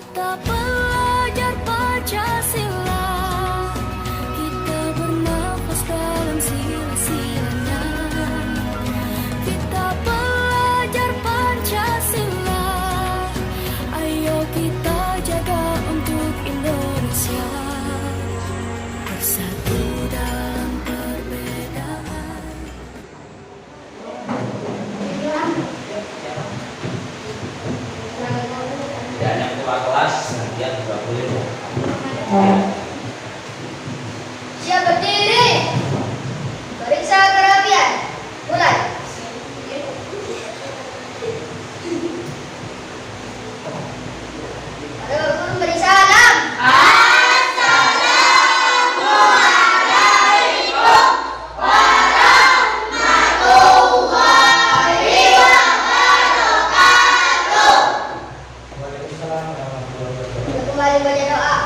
Kita belajar Pancasila, kita bernafas dalam sila-silanya. Kita belajar Pancasila, ayo kita jaga untuk Indonesia. Bersatu dalam perbedaan. Dan yang ketua kelas dia juga boleh. Siap berdiri. Periksa kerapian. Mulai. Ayo guru beri salam. Kita kembali baca doa.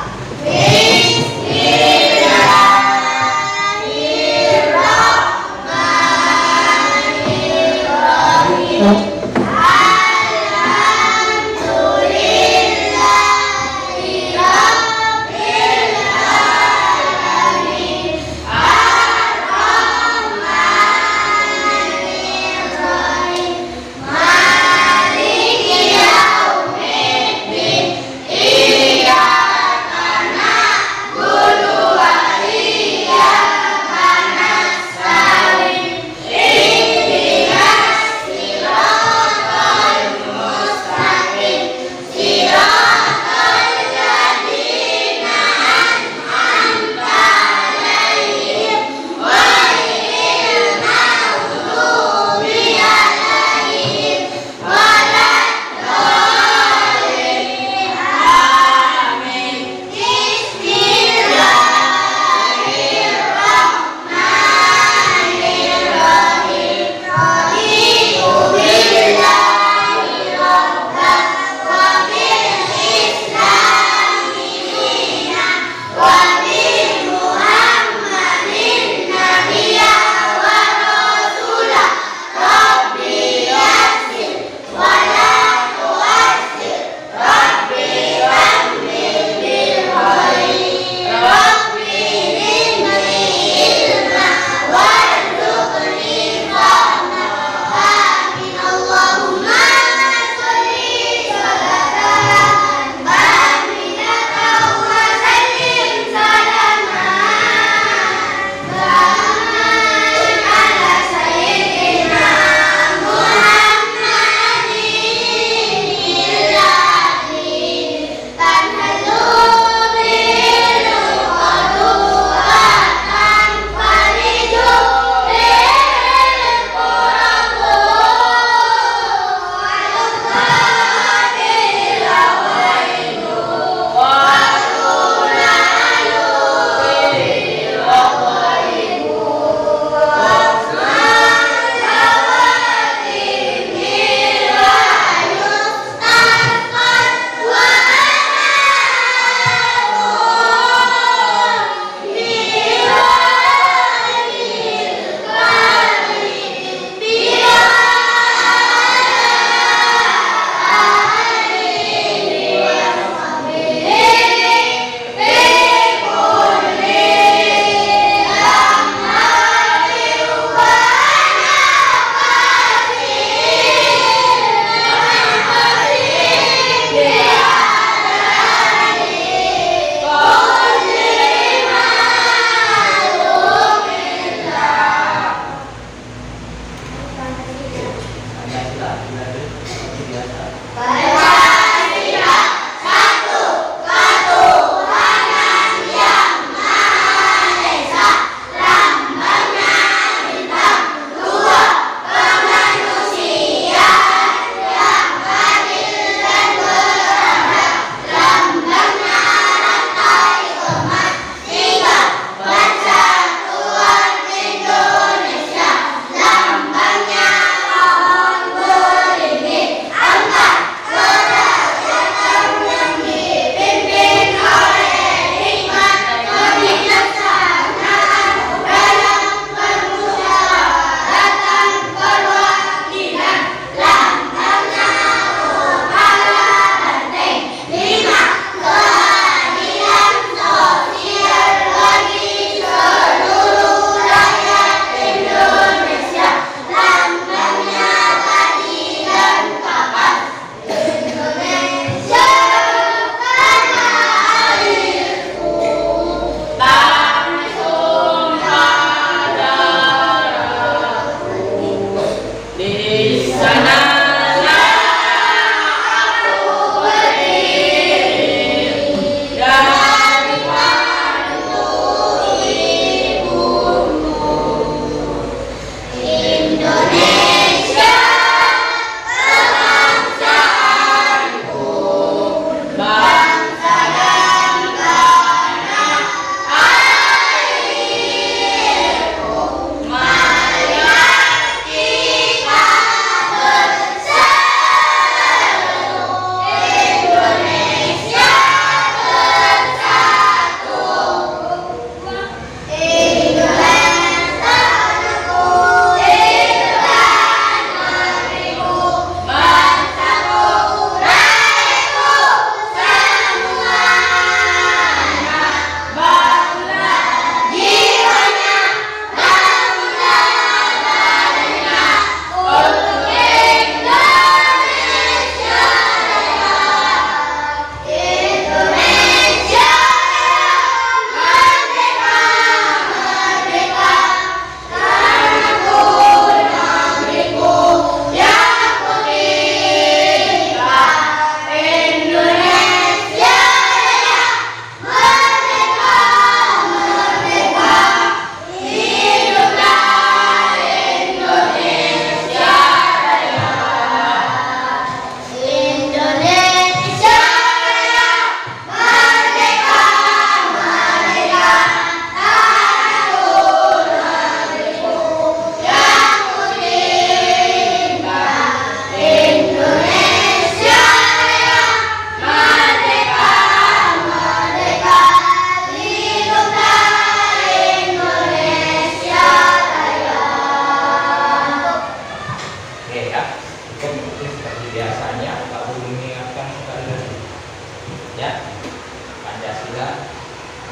Pancasila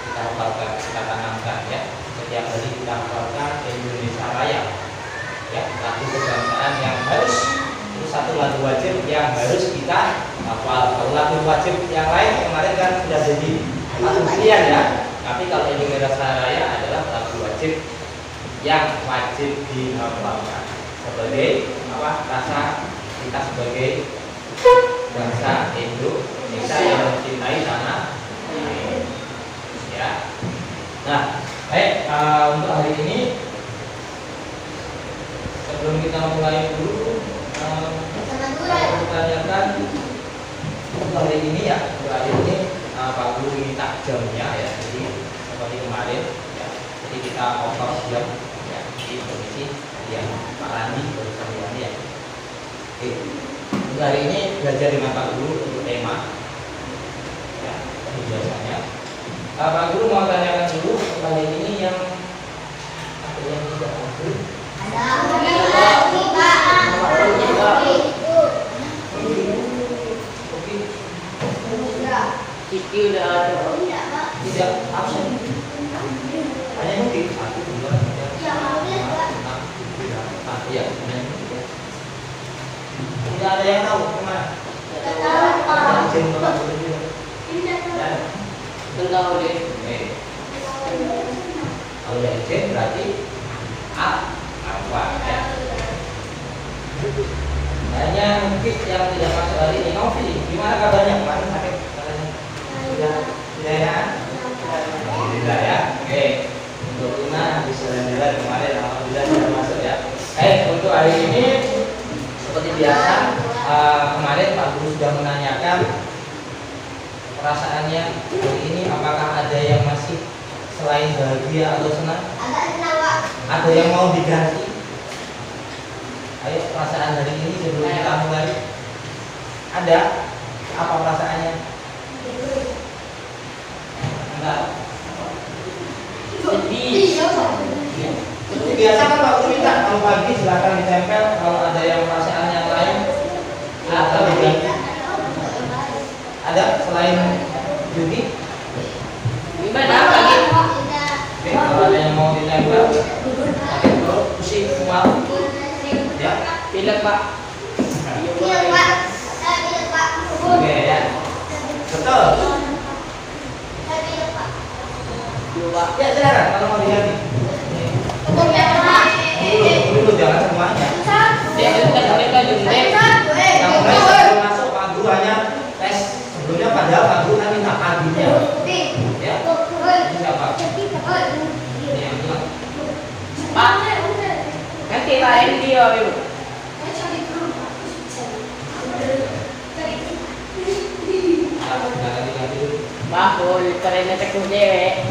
kita hafalkan, kita tanamkan ya. Setiap hari kita hafalkan Indonesia Raya ya, lagu kebangsaan yang harus, itu satu lagu wajib yang harus kita hafal. Kalau lagu wajib yang lain kemarin kan sudah jadi ujian ya, tapi kalau Indonesia Raya adalah lagu wajib yang wajib dihafalkan sebagai apa, rasa kita sebagai bangsa Indonesia yang mencintai tanah air ya. Nah, baik, untuk hari ini sebelum kita mulai dulu, saya tanyakan untuk hari ini ya, untuk hari ini Pak Guru minta jamnya ya, jadi seperti kemarin ya, jadi kita kotor jam ya, di posisi yang Pak Randi barusan ya. Oke, untuk hari ini belajar dengan Pak Guru untuk tema ya, seperti biasanya. Pak Guru mau tanyakan dulu kali ini yang ada yang tidak hadir. Iki udah ada. Tidak absen. Hanya mungkin satu dua tiga enam tujuh delapan. Iya, tidak ada yang tahu kemana. Izin Bapak Guru juga. Tahu deh. Kalau yang izin berarti apa ya? Hanya mungkin yang tidak masuk hari ini. Novi, gimana kabarnya kemarin sakit? Sudah ya? Alhamdulillah ya. Oke. Untuk Luna habis jalan-jalan kemarin, alhamdulillah sudah masuk ya. Untuk hari ini seperti biasa, kemarin Pak Guru sudah menanyakan perasaannya hari ini, apakah ada yang masih selain bahagia atau senang? Ada yang mau diganti? Ayo, perasaan hari ini sebelum kita mulai. Ada? Apa perasaannya? Enggak. Seperti biasa kan Pak Guru minta kalau pagi silakan ditempel, kalau ada yang perasaan yang lain atau diganti. Ada selain Judi? Gimana pagi? Oke, kalau ada yang mau ditempel, sakit perut, pusing, mual, ya. Pilek Pak. Oke ya. Betul. Dua. Ya silakan kalau mau diganti. Dulu jangan semuanya. Dia kita jumlah. Yang mulai sebelum masuk Pak Guru hanya tes sebelumnya, padahal Pak Guru kan minta paginya. Ya. Ini siapa? Ini yang bilang. Pak. Kan kirain dia yuk. Silakan diganti dulu. Bakul, karena tekuk dewek.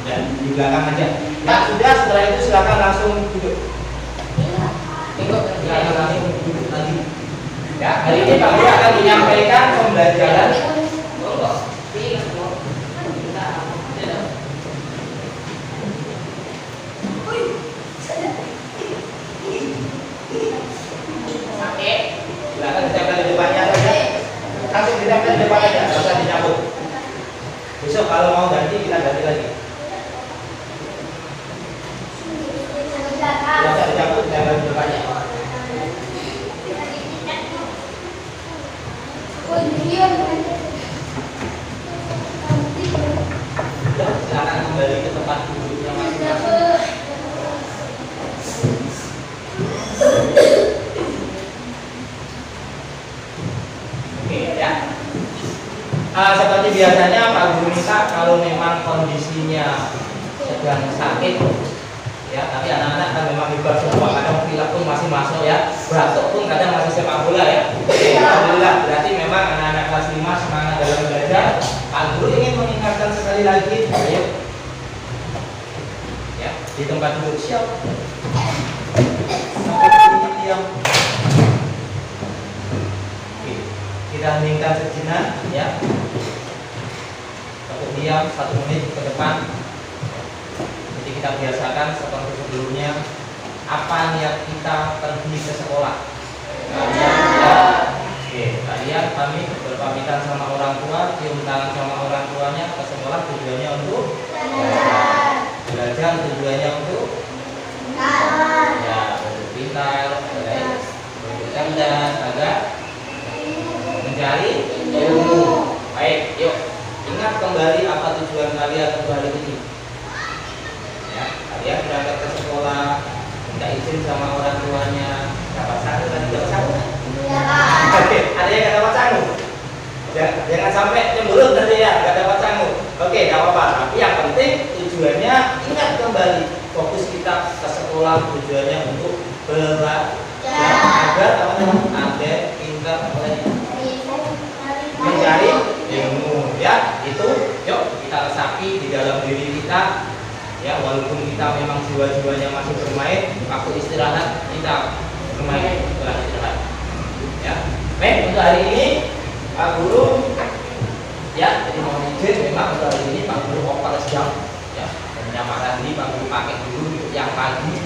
Dan di belakang aja. Ya sudah, setelah itu silakan langsung duduk. Tengok Silakan langsung duduk lagi. Ya, hari ini Pak Guru akan menyampaikan pembelajaran. Silakan ditempel di depannya saja. Langsung ditempel di depan aja, nggak usah dicabut. Besok kalau mau ganti kita ganti lagi. Nggak usah dicabut, ditempel di depannya. Sudah, silakan kembali ke tempat duduknya masing-masing. Oke ya. Seperti biasanya Pak Guru minta kalau memang kondisinya sedang sakit ya, tapi anak-anak kan memang hebat semua, kadang pilek pun masih masuk ya, batuk pun kadang masih sepak bola ya. Oke, alhamdulillah, berarti memang anak-anak kelas 5 semangat dalam belajar. Pak Guru ingin mengingatkan sekali lagi, ayo ya, di tempat duduk siap. Diam. Oke, kita heningkan sejenak ya. Cukup diam 1 menit ke depan. Jadi kita biasakan seperti sebelumnya, apa niat kita pergi ke sekolah? Kalian ya. Oke, kalian pamit berpamitan sama orang tua, kenalan sama orang tuanya ke sekolah tujuannya untuk Belajar. belajar, tujuannya untuk Pintar. ya untuk pintar, baik, untuk cerdas, agar mencari ilmu. Baik, yuk ingat kembali apa tujuan kalian untuk hari ini. Ya, kalian berangkat ke sekolah, minta izin sama orang tuanya, dapat satu dan tidak satu. Ya, Pak. Oke, ada yang nggak dapat sanggup? Jangan sampai cemberut nanti ya, nggak dapat sanggup. Oke, nggak apa-apa. Tapi yang penting tujuannya ingat kembali. Fokus kita ke sekolah tujuannya untuk belajar agar ada pintar mencari ilmu. Ya, itu yuk kita resapi di dalam diri kita. Ya, walaupun kita memang jiwa-jiwanya masih bermain, waktu istirahat kita bermain setelah istirahat. Ya, baik untuk hari ini Pak Guru, ya jadi mohon izin memang untuk hari ini Pak Guru oper siang, ya menyamakan ini Pak Guru pakai dulu untuk yang pagi.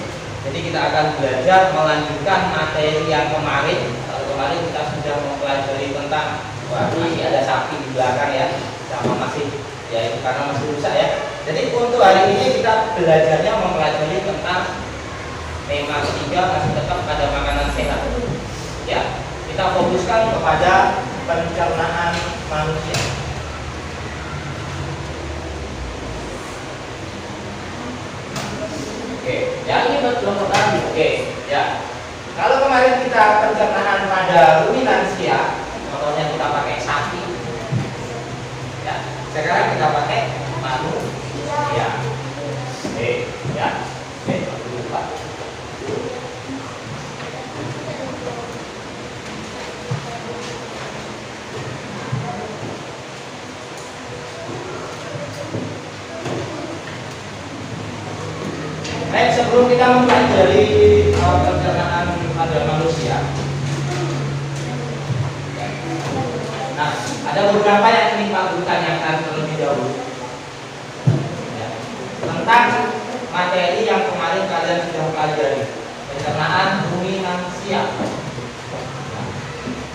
Jadi kita akan belajar melanjutkan materi yang kemarin. Kalau kemarin kita sudah mempelajari tentang masih ada sapi di belakang ya, sama masih ya itu karena masih rusak ya. Jadi untuk hari ini kita belajarnya mempelajari tentang tema ketiga masih tetap pada makanan sehat. Ya, kita fokuskan kepada pencernaan manusia. Oke, ya ini betul tadi. Oke, ya. Kalau kemarin kita pencernaan pada ruminansia, contohnya kita pakai sapi. Ya, sekarang kita pakai manusia. Oke, ya. Oke, lupa. Baik, sebelum kita mempelajari pencernaan pada manusia, nah ada beberapa yang ingin Pak Guru tanyakan terlebih dahulu ya, tentang materi yang kemarin kalian sudah pelajari, pencernaan ruminansia. Nah,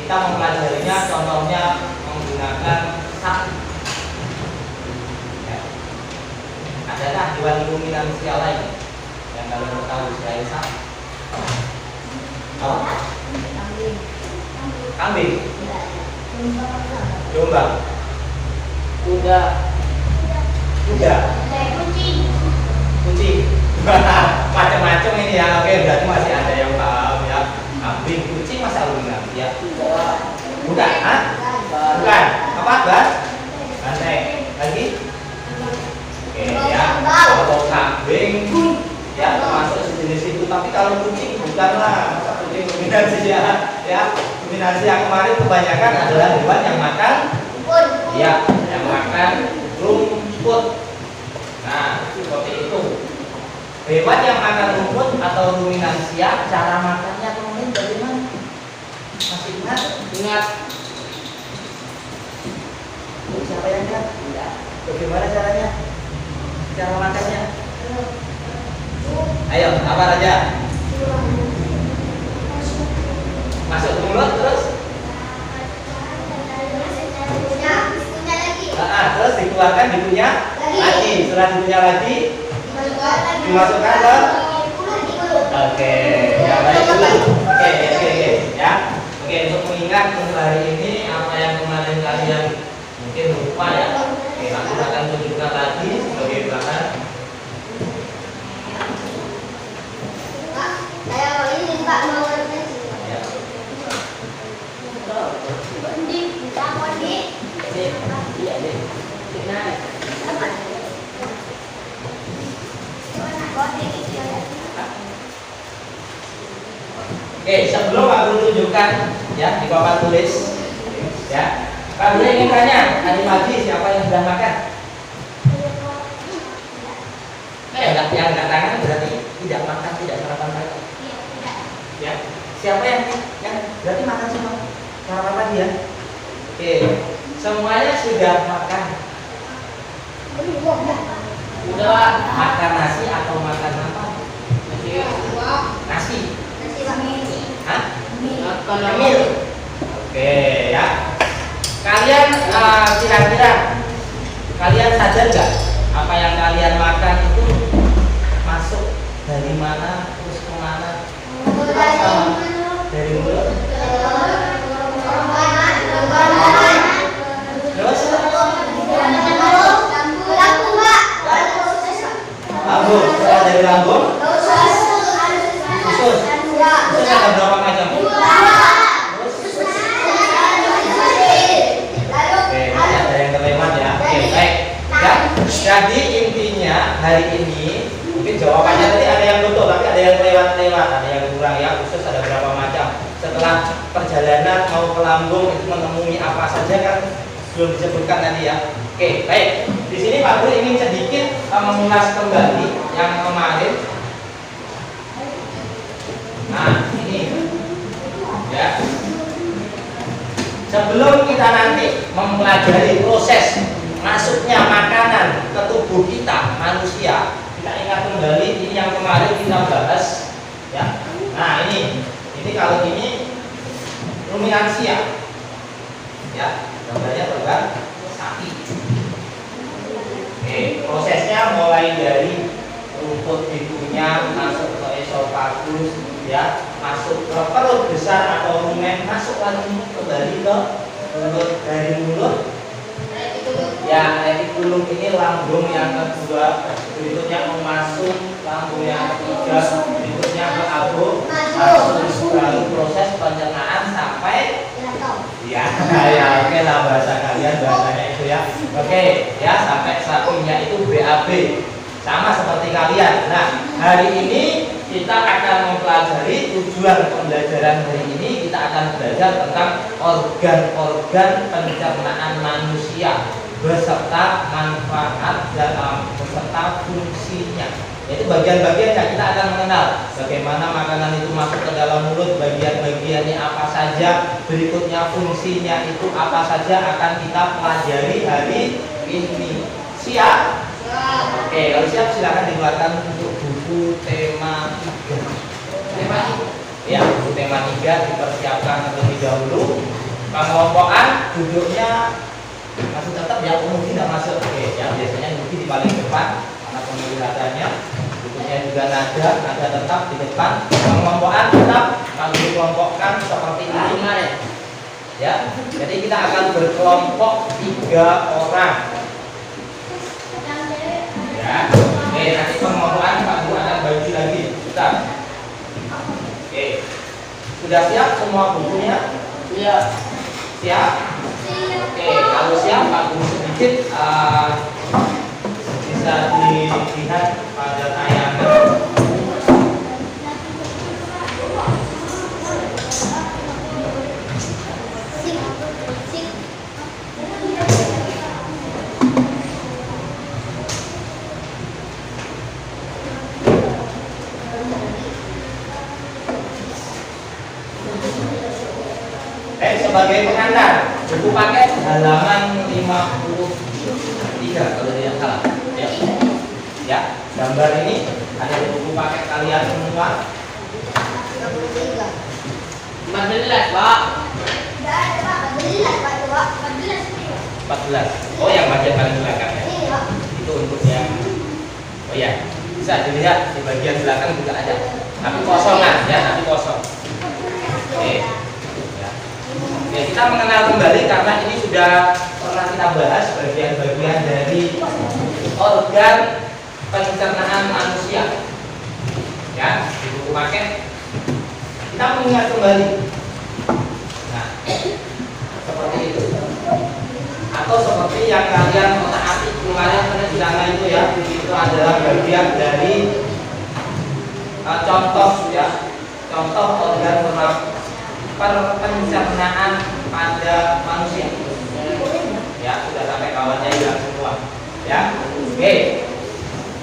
kita mempelajarinya contohnya menggunakan sapi. Ya. Adakah hewan ruminansia lain yang kalian tahu selain sapi? Apa? Kambing. Domba. Kuda. Kuda. Kucing. Macam-macam ini ya. Oke, berarti masih ada yang paham ya. Kambing, kucing masa ruminansia? Bukan, hah? Bukan. Apa, Bas? Banteng. Lagi? Oke ya. Kalau kambing ya termasuk sejenis itu, tapi kalau kucing bukanlah, masa kucing ruminansia ya. Ruminansia yang kemarin kebanyakan adalah hewan yang makan ya, yang makan rumput. Nah, seperti itu. Hewan yang makan rumput atau ruminansia, cara makannya kemarin bagaimana? Masih ingat? Ingat. Siapa yang ingat? Enggak. Bagaimana caranya? Cara makannya? Ayo, apa aja? Masuk ke mulut terus? Terus dikeluarkan dikunyah lagi. Setelah dikunyah lagi, dimasukkan ke? Oke, ya baik dulu. Oke, ya. Oke, untuk mengingat untuk hari ini apa yang kemarin kalian mungkin lupa ya. Oke, aku akan tunjukkan lagi sebagai bahan. Oke, sebelum Pak Guru tunjukkan ya di papan tulis ya. Pak Guru ingin tanya, tadi pagi siapa yang sudah makan? Yang enggak tangan berarti tidak makan, tidak sarapan pagi. Ya. Siapa yang berarti makan semua sarapan pagi ya? Oke, semuanya sudah makan. Udah makan nasi atau makan apa? Nasi. Hah? Mil. Oke ya. Kalian kira-kira kalian sadar nggak apa yang kalian makan itu masuk dari mana terus kemana? Dari mulut. Terus lambung. Setelah dari lambung, usus. Usus ada berapa macam? Oke, masih ada yang terlewat ya. Oke, baik. Ya, jadi intinya hari ini mungkin jawabannya tadi ada yang betul, tapi ada yang lewat-lewat, ada yang kurang ya. Usus ada berapa macam? Setelah perjalanan mau ke lambung itu menemui apa saja kan belum disebutkan tadi ya. Oke, baik. Di sini Pak Guru ingin sedikit mengulas kembali yang kemarin. Nah, ini ya. Sebelum kita nanti mempelajari proses masuknya makanan ke tubuh kita manusia, kita ingat kembali ini yang kemarin kita bahas ya. Nah, ini kalau ini ruminansia ya, gambarnya terbang sapi. Oke, prosesnya mulai dari rumput hidungnya masuk ke esofagus ya, masuk ke perut besar atau rumen, masuk lagi kembali ke mulut, dari mulut ya retikulum ini lambung yang kedua, berikutnya masuk lambung yang ketiga, berikutnya ke abdomen, masuk lalu proses pencernaan sampai ya oke lah bahasa kalian bahasanya itu ya. Oke ya, sampai sapinya itu BAB sama seperti kalian. Nah, hari ini kita akan mempelajari, tujuan pembelajaran hari ini kita akan belajar tentang organ-organ pencernaan manusia beserta manfaat dan beserta fungsinya. Yaitu bagian-bagian yang kita akan mengenal bagaimana makanan itu masuk ke dalam mulut, bagian-bagiannya apa saja, berikutnya fungsinya itu apa saja akan kita pelajari hari ini. Siap? Oke, kalau siap silakan dikeluarkan untuk buku tema 3. Ya, buku tema 3 dipersiapkan terlebih dahulu. Pengelompokan duduknya masih tetap ya, mungkin tidak masuk. Oke, ya biasanya mungkin di paling depan karena pemilihannya. Bukunya juga nada tetap di depan. Pengelompokan tetap kalau dikelompokkan seperti ini. Ya, jadi kita akan berkelompok 3 orang. Ya, oke, nanti pengelompokan Pak Guru akan bagi lagi. Bentar. Oke, sudah siap semua bukunya? Iya. Siap? Oke, kalau siap Pak Guru sedikit bisa dilihat pada tayangan. Sebagai pengantar, buku paket halaman 53 kalau tidak salah. Ya, gambar ini ada di buku paket kalian semua. 14, Pak. 14. Oh, yang bagian paling belakang ya. Itu untuk yang oh ya, bisa dilihat di bagian belakang juga ada. Tapi kosongan ya, tapi kosong. Oke. Ya, kita mengenal kembali karena ini sudah pernah kita bahas bagian-bagian dari organ pencernaan manusia. Ya, di buku paket kita mengingat kembali. Nah, seperti itu. Atau seperti yang kalian otak-atik kemarin penjelasan itu ya, itu adalah bagian dari contoh ya, contoh organ pencernaan pada manusia. Ya, sudah sampai kawannya hilang semua. Ya, oke.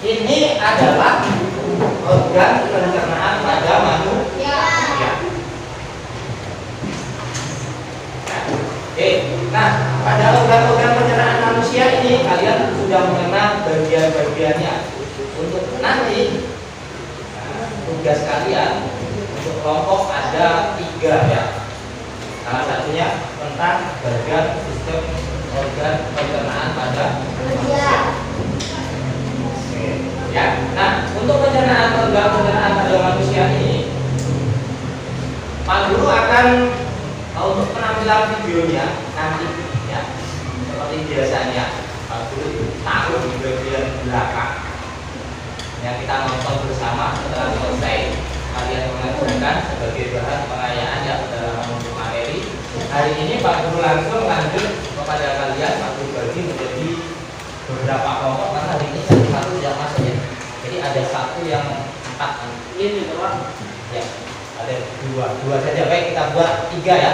Ini adalah organ pencernaan pada manusia. Ya. Oke. Nah, pada organ-organ pencernaan manusia ini kalian sudah mengenal bagian-bagiannya. Untuk nanti tugas kalian untuk kelompok ada 3 ya. Salah satunya tentang bagian sistem organ pencernaan pada manusia. Oke, ya. Nah, untuk pencernaan organ pencernaan pada manusia ini, Pak Guru akan untuk penampilan videonya nanti, ya, seperti biasanya Pak Guru taruh di bagian belakang. Yang kita nonton bersama setelah selesai, kalian mengajukan sebagai bahan pengayaan ya dalam materi. Hari ini Pak Guru langsung lanjut kepada kalian, Pak Guru bagi menjadi beberapa kelompok karena hari ini satu yang masuk ya. Jadi ada satu yang 4 Ini Pak. ya, ada dua saja. Baik, kita buat 3 ya.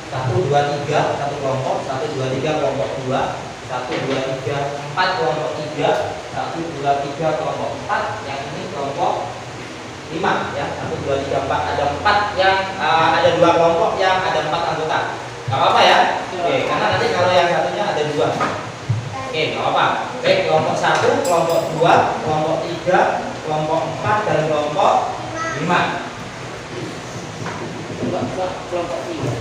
1, 2, 3 satu kelompok, 1, 2, 3 kelompok 2, 1, 2, 3 4 kelompok 3, 1, 2, 3 kelompok 4. Yang ini kelompok 5 ya. 1, 2, 3, 4 ada 4 yang ada 2 kelompok yang ada 4 anggota. Gak apa-apa ya. Oke, karena nanti kalau yang satunya ada 2. Oke, gak apa-apa. Baik, kelompok 1, kelompok 2, kelompok 3, kelompok 4 dan kelompok 5. Kelompok 3.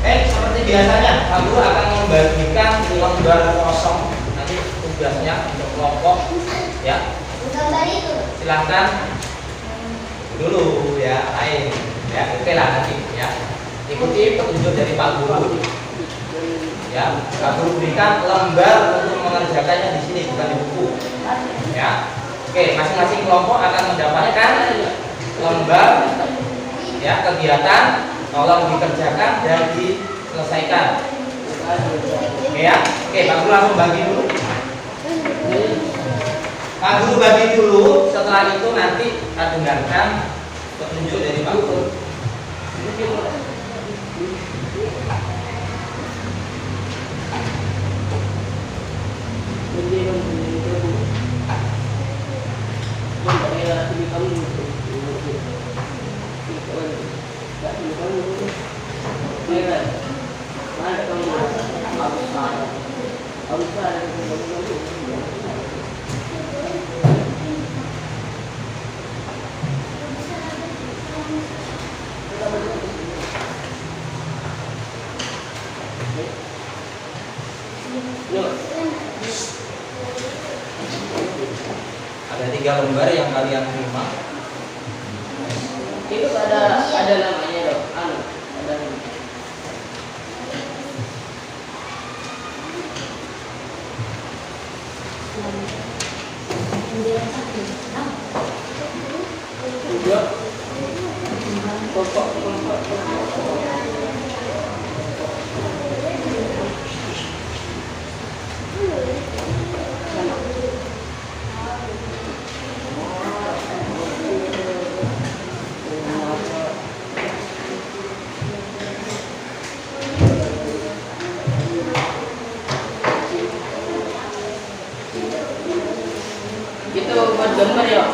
Seperti biasanya, Pak Guru akan membagikan lembar kosong nanti tugasnya untuk kelompok ya. Gambar itu. Silahkan dulu ya, lain ya, oke lah nanti ya. Ikuti petunjuk dari Pak Guru ya. Pak Guru berikan lembar untuk mengerjakannya di sini, bukan di buku ya. Oke, masing-masing kelompok akan mendapatkan lembar ya kegiatan, tolong dikerjakan dan diselesaikan. Oke ya. Oke, Pak Guru langsung bagi dulu. Pak Guru bagi dulu, setelah itu nanti kita dengarkan petunjuk dari Pak Guru. Ada 3 lembar yang kalian terima. Itu ada namanya dong. Ada. Dua. Kelompok. Itu buat gambar ya.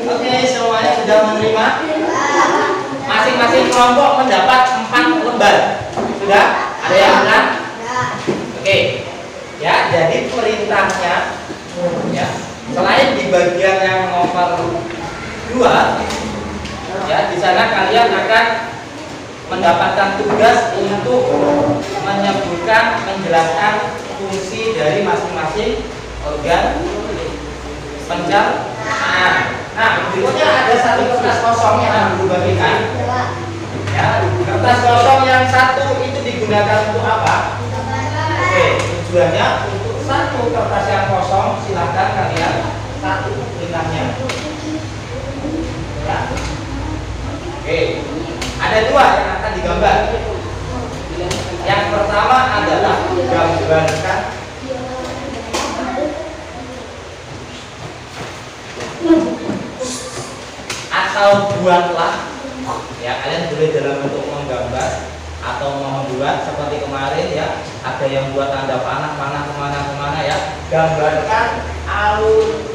Oke, semuanya sudah menerima. Masing-masing kelompok mendapat 4 lembar. Sudah? Ada yang benar? Oke. Ya, jadi perintahnya ya, selain di bagian yang nomor 2 ya, di sana kalian akan mendapatkan tugas untuk menyebutkan, menjelaskan fungsi dari masing-masing organ pencernaan. Nah, berikutnya ada satu kertas kosong yang akan dibagikan. Ya, kertas kosong yang satu itu digunakan untuk apa? Oke, tujuannya untuk satu kertas yang kosong, silahkan kalian satu perintahnya. Ya. Oke, ada 2 yang akan digambar. Yang pertama adalah gambarkan atau buatlah. Ya, kalian boleh dalam bentuk menggambar atau membuat seperti kemarin ya. Ada yang buat tanda panah kemana ya. Gambarkan alur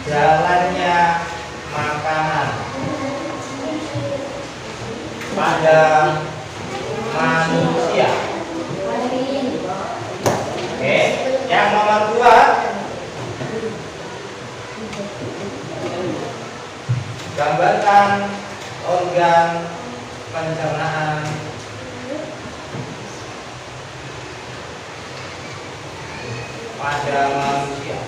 jalannya makanan pada manusia. Oke, yang nomor 2, gambarkan organ pencernaan pada manusia.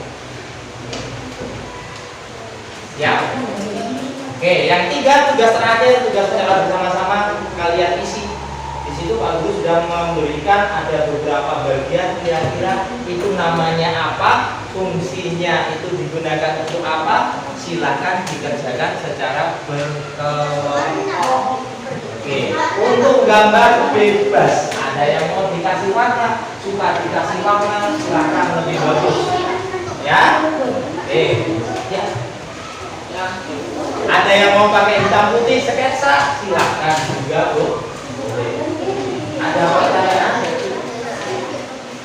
Ya. Oke, yang 3, tugas terakhir, tugas secara bersama-sama kalian isi. Di situ Pak Guru sudah memberikan ada beberapa bagian, kira-kira itu namanya apa, fungsinya itu digunakan untuk apa. Silakan dikerjakan secara berkelompok. Oke, untuk gambar bebas, ada yang mau dikasih warna, suka dikasih warna, silakan lebih bagus. Ya, oke, ya. Ada yang mau pakai hitam putih sketsa, silakan juga, Bu. Ada pertanyaan?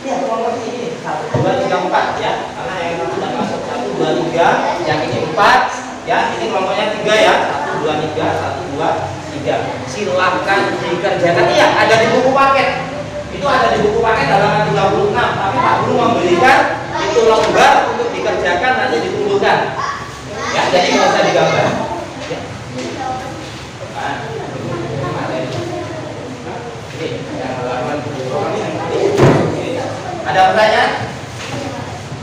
Ya, kelompok ini 1, 2, 3, 4 ya. Karena yang satu tidak masuk 1, 2, 3, yang ini 4 ya. Ini kelompoknya 3 ya. 1, 2, 3, 1, 2, 3. Silakan dikerjakan. Iya, ada di buku paket. Itu ada di buku paket halaman 36. Tapi Pak Guru memberikan itu lembar untuk dikerjakan nanti dikumpulkan. Ya, jadi nggak usah digambar. Ya. Ada pertanyaan?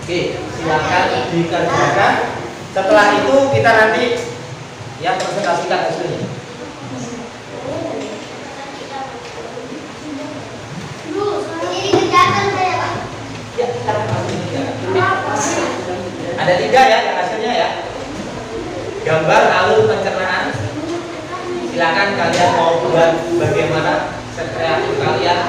Oke, silakan dikerjakan. Setelah itu kita nanti ya presentasikan hasilnya. Ini kerjaan saya, Pak. Ya, ada 3 ya yang hasilnya ya. Gambar alur pencernaan. Silakan kalian mau buat bagaimana sekreatif kalian.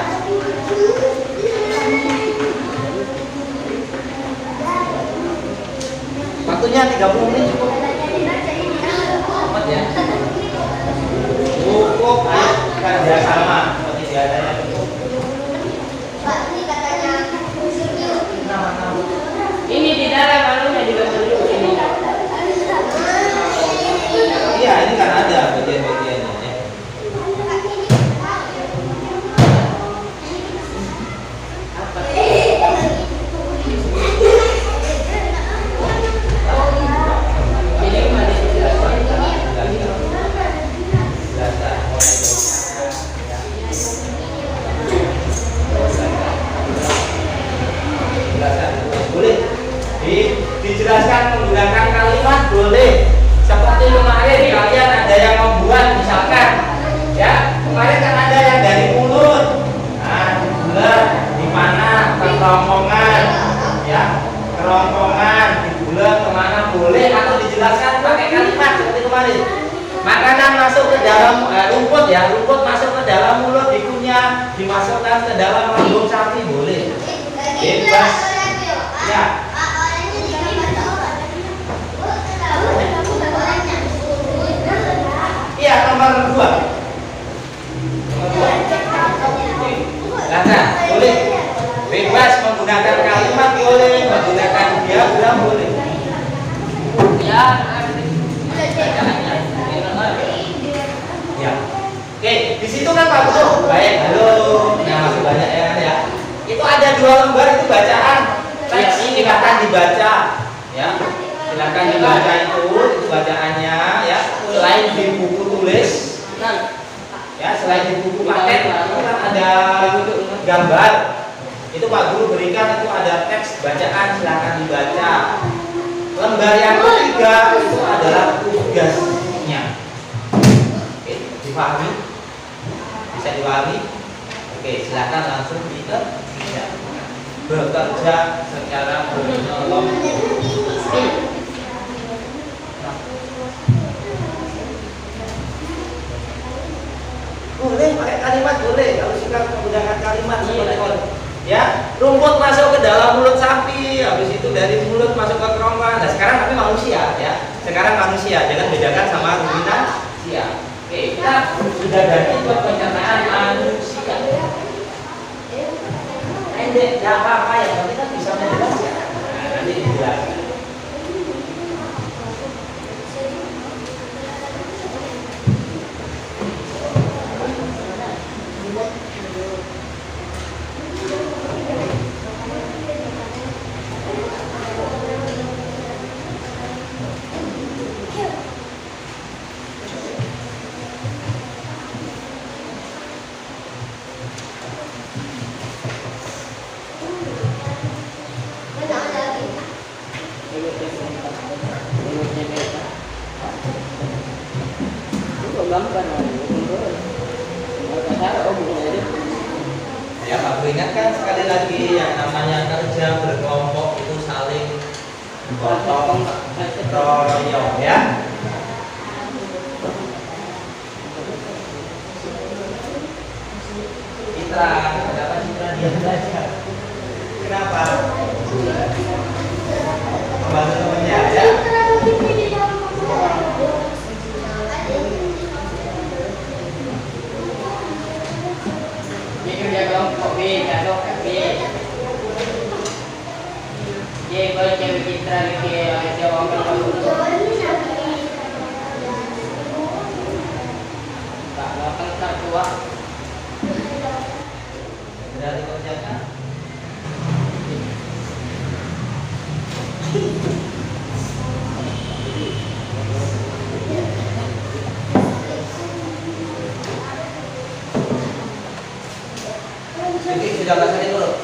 Waktunya 30 menit cukup. Cepat ya. Cukup, ayo kerja sama seperti biasanya cukup. Pak, ini katanya Nama-nama. Ini di dalam anunya juga dulu ini. Iya, ini kan ada bagian-bagiannya ya. Ini mana dijelaskan? Boleh dijelaskan menggunakan kalimat, boleh. Seperti kemarin kalian ada yang membuat misalkan ya, kemarin kan ada yang dari mulut, nah dibulat di mana kerongkongan ya, kerongkongan dibulat kemana, boleh, atau dijelaskan pakai kalimat seperti kemarin. Makanan masuk ke dalam rumput ya, rumput masuk ke dalam mulut, dikunyah, dimasukkan ke dalam lambung sapi, boleh. Bebas ya. Iya, nomor 2. Nah, boleh. Bebas menggunakan kalimat, boleh menggunakan diagram, boleh. Ya, Ya. Oke, di situ kan Pak Guru. Baik, halo. Nah, masih banyak ya. Itu ada 2 lembar itu bacaan. Teks silakan dibaca ya. Silakan dibaca itu bacaannya ya. Selain di buku tulis ya, selain di buku paket itu kan ada gambar. Itu Pak Guru berikan, itu ada teks bacaan, silakan dibaca. Lembar yang ketiga itu adalah tugasnya. Oke, dipahami? Bisa dipahami? Oke, silakan langsung dikerjakan. Bekerja secara berkelompok. Boleh pakai kalimat, boleh. Kalau suka menggunakan kalimat seperti ya, rumput masuk ke dalam mulut sapi, habis itu dari manusia. Jangan bedakan sama ruminansia. Oke, kita sudah ganti buat pencernaan manusia. Ini ya apa ya, nanti kan bisa menjelaskan. Nah, nanti dijelaskan. Ya, Pak ingatkan sekali lagi yang namanya kerja berkelompok itu saling gotong royong ya. Citra, kenapa Citra diam saja? Kenapa? Membantu temannya ya. Kerja kelompok B, jadok B. Kalau cewek Citra lagi jawab tak tua. Sudah dikerjakan. Jadi sudah nggak sakit perut?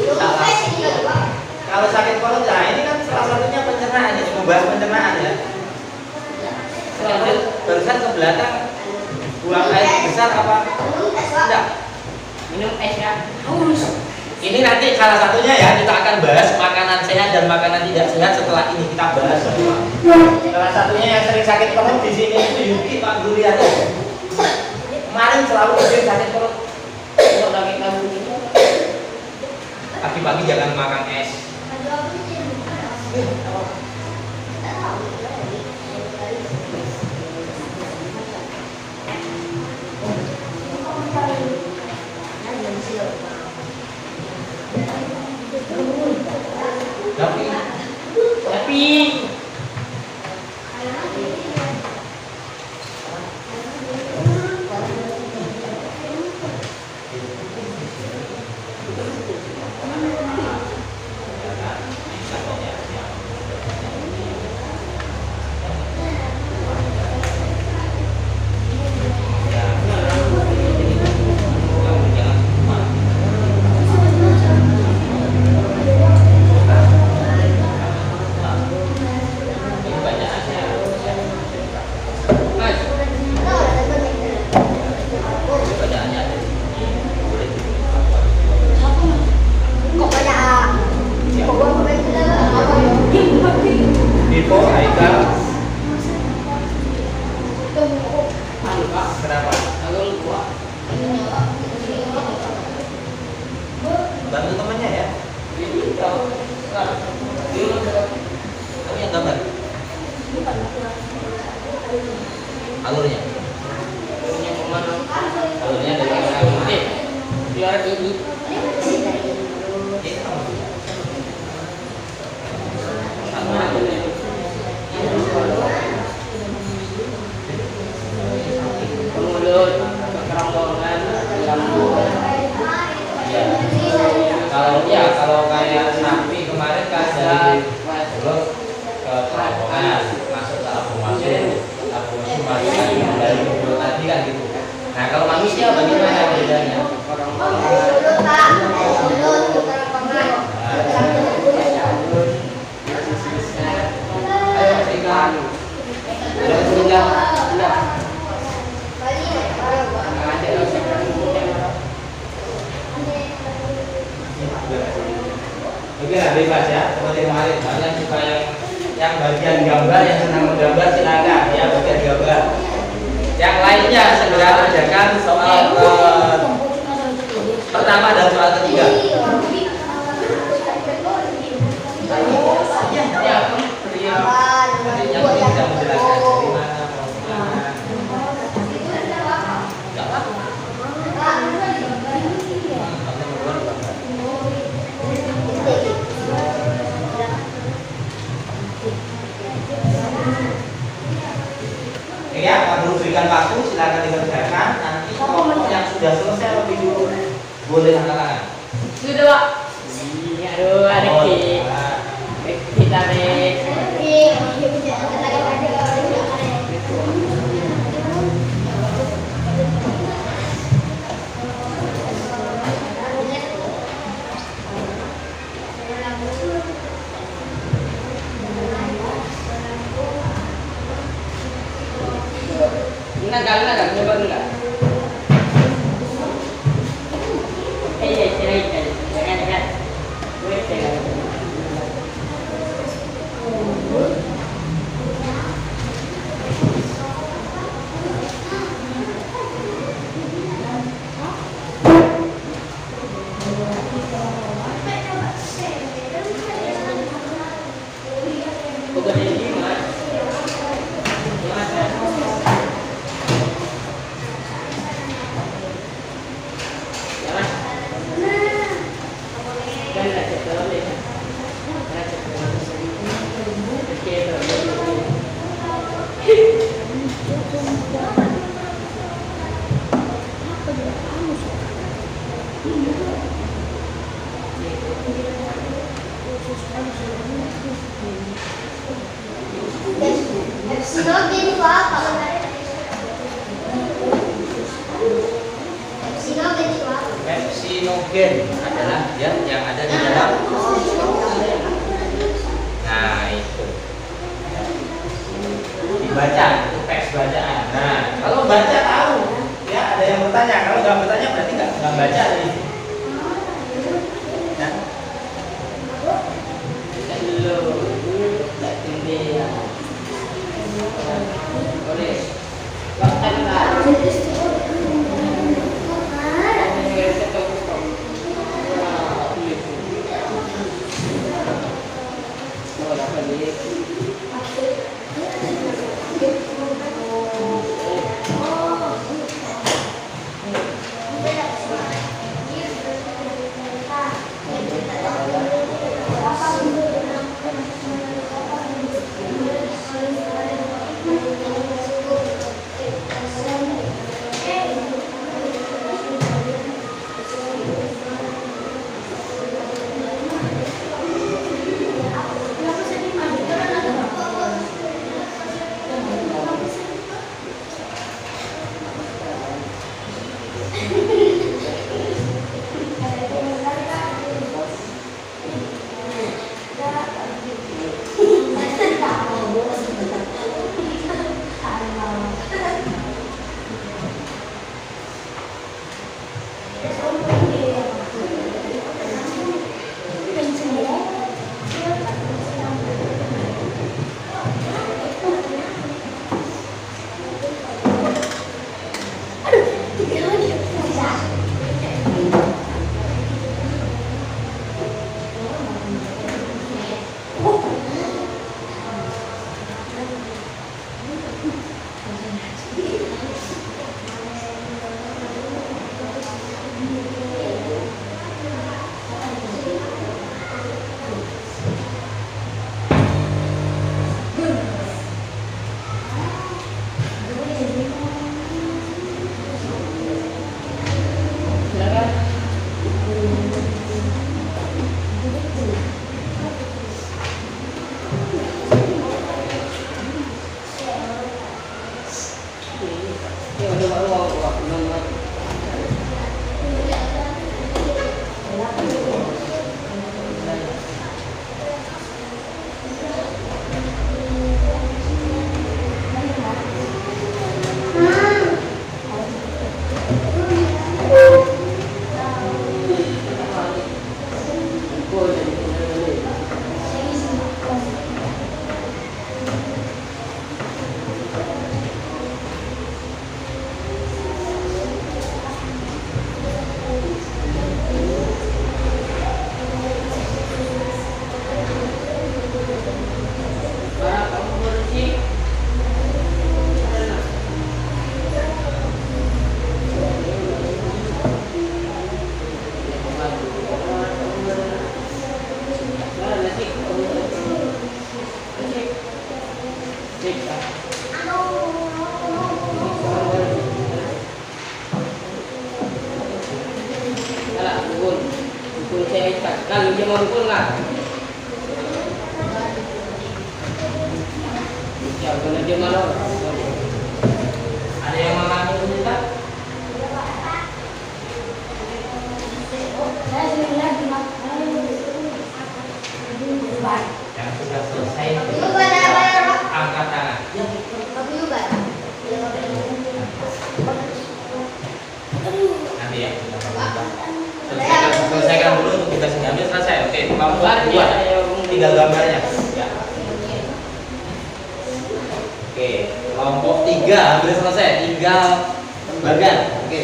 Salah. Kalau sakit perut, nah ini kan salah satunya pencernaan ini, membahas pencernaan ya. Lanjut, barusan ke belakang, buang air besar apa? Tidak. Minum es ya. Ini nanti salah satunya ya, kita akan bahas makanan sehat dan makanan tidak sehat setelah ini kita bahas semua. Salah satunya yang sering sakit perut di sini itu Yuki Pak Guru ya. Kemarin selalu sering sakit perut. Pagi-pagi jangan makan es. Tapi Info Aikal. Kenapa? Bantu temannya ya. Kamu yang gambar. Alurnya. Alurnya dari mana? biar ini mulut kerongkongan kalau kayak sapi kemarin kan dari mulut ke kerongkongan masuk ke tabung masuk dari mulut tadi kan gitu. Nah kalau manusia bagaimana bedanya? Oke lah bebas ya, seperti kemarin kalian suka yang bagian gambar, yang senang menggambar silakan ya bagian gambar. Yang lainnya segera kerjakan soal pertama dan soal ketiga. Ya, Boleh angkat tangan. Sudah, Pak. Iya, aduh, ada Oh, ki. nah. Kita nih. Nagal, coba dulu. Jangan. Wait, jangan. Bukan ini, Mas. Epsilon Pak, kalau dari Epsilon Pak. Epsinogen adalah ya, yang ada di dalam. Nah itu dibaca, itu teks bacaan. Nah kalau baca tahu, ya ada yang bertanya. Kalau nggak bertanya berarti nggak baca tadi. Nah, dukun. Dukun saya ikat. Kalau dia mau dukun lah. Ya, kalau dia malu. Ada yang mengalami kesulitan? Yang sudah selesai angkat tangan. Nanti ya. Selesaikan dulu untuk tugas ini. Habis selesai. Oke, kelompok dua. Tinggal gambarnya. Ya. Oke, kelompok 3 hampir selesai. Tinggal bagian. Oke.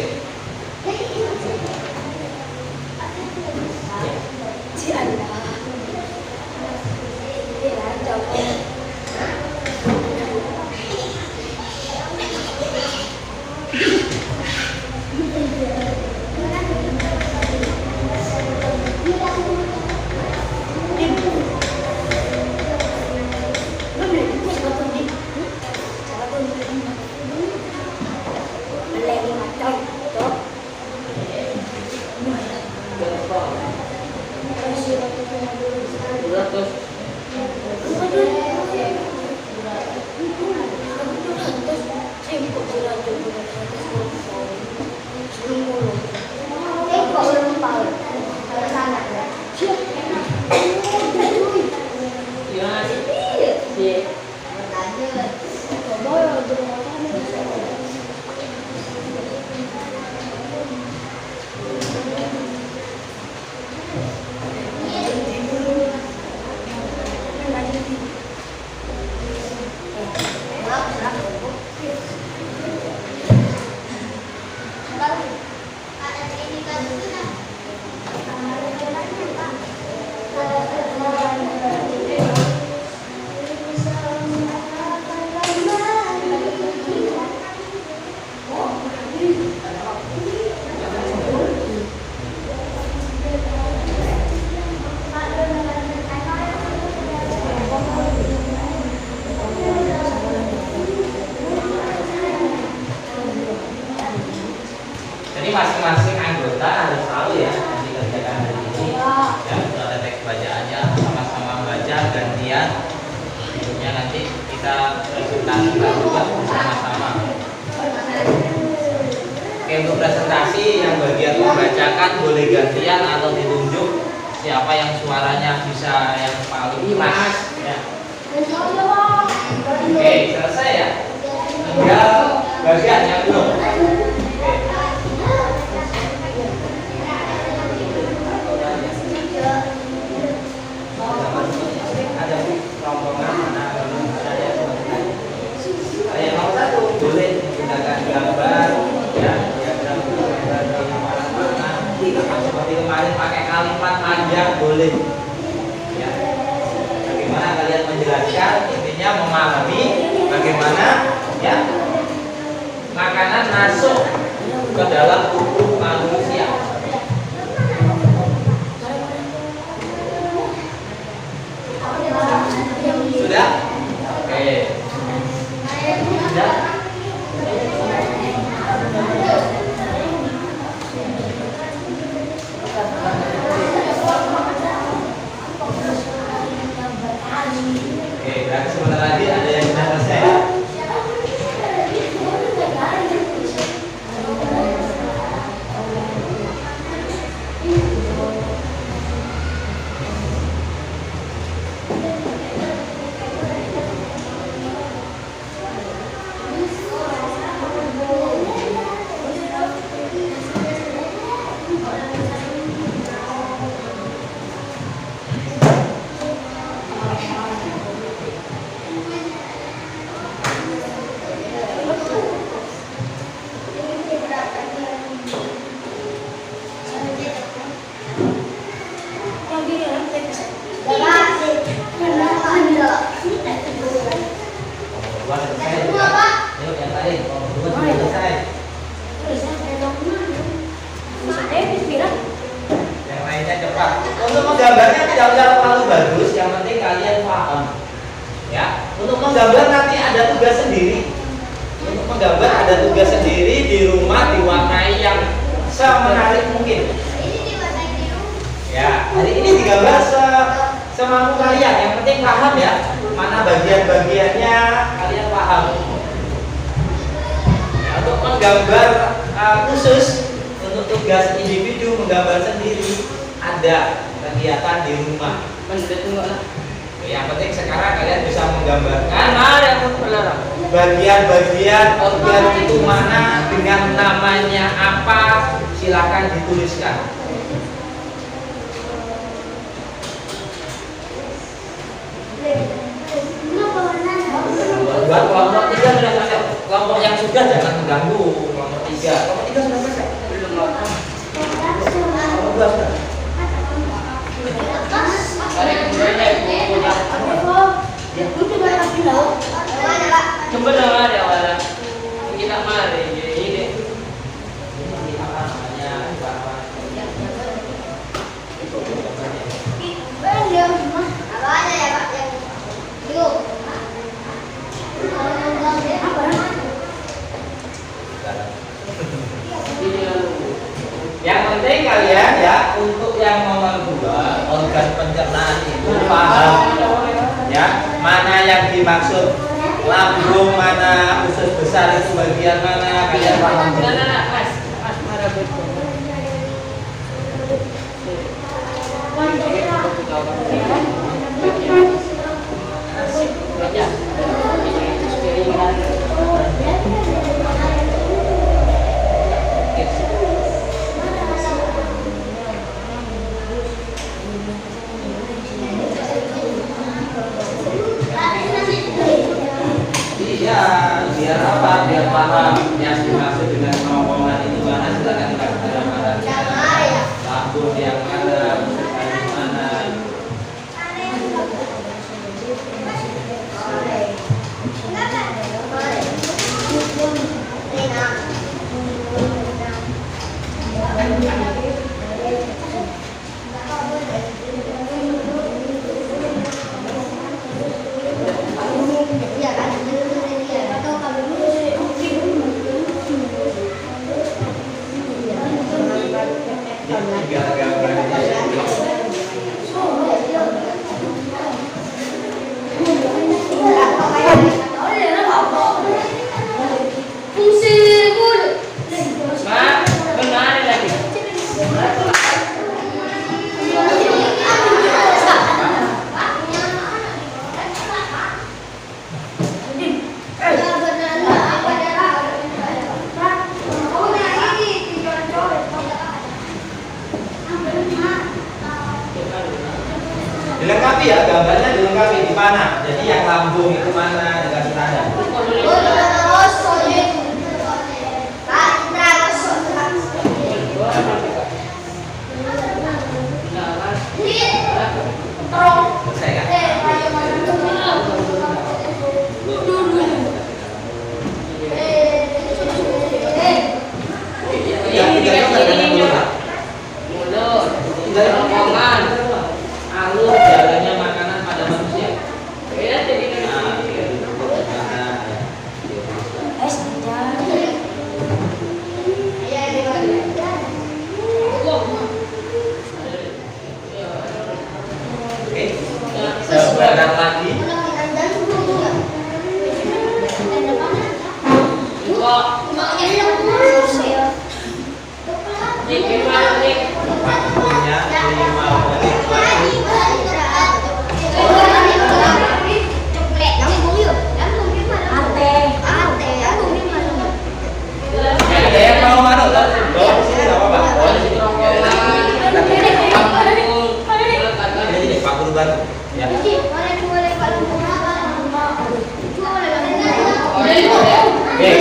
Jadi masing-masing anggota harus tahu ya yang dikerjakan hari ini. Ya, itu ada teks bacaannya, sama-sama baca gantian. Berikutnya nanti kita presentasikan juga bersama-sama. Oke, untuk presentasi yang bagian membacakan boleh gantian atau ditunjuk siapa yang suaranya bisa yang paling keras. Ya. Oke, selesai ya. Tinggal bagian yang belum. Yang nomor 1 boleh menggunakan gambar ya, diagram seperti kemarin pakai kalimat panjang boleh ya. Bagaimana kalian menjelaskan, intinya memahami bagaimana ya makanan masuk ke dalam tubuh manusia. Sudah? Oke. Sudah? Oke, berarti sebentar lagi ada yang sudah selesai. Buat selesai. Yuk yang lain, kalau berdua sudah selesai. Yang lainnya cepat. Untuk menggambarnya tidak usah terlalu bagus, yang penting kalian paham. Ya, untuk menggambar nanti ada tugas sendiri. Untuk menggambar ada tugas sendiri di rumah, diwarnai yang semenarik mungkin. digambar semampu kalian. Yang penting paham ya, mana bagian-bagiannya kalian paham. Ya, untuk menggambar khusus untuk tugas individu menggambar sendiri ada kegiatan di rumah. Yang penting sekarang kalian bisa menggambarkan bagian-bagian organ itu mana, dengan namanya apa, silakan dituliskan. Buat kelompok 3 sudah selesai. Kelompok yang sudah jangan mengganggu. Kelompok 3 sudah selesai. Belum. Kelompok 2 sudah. Coba dong ada wala. Kita mari ini. Ini apa namanya? Yang penting kalian ya, untuk yang nomor 2 organ pencernaan itu paham ya, mana yang dimaksud lambung, mana usus besar itu bagian mana, kalian paham. Mas marah betul. Iya, biar apa? Biar paham yang dimaksud dengan kerongkongan itu mana, silakan dikatakan mana. Lambung yang mana, usus yang mana. Dilengkapi ya, gambarnya dilengkapi di mana. Jadi yang lambung itu mana, dikasih tanda. Selesai kan? Alur jalannya makanan pada manusia. Oke, sebentar lagi. Waktunya 5 menit lagi. Ada yang mau mana? Bawa ke sini nggak apa-apa. Bawa di sini. Ini Pak Guru bantu. Ya. Oke,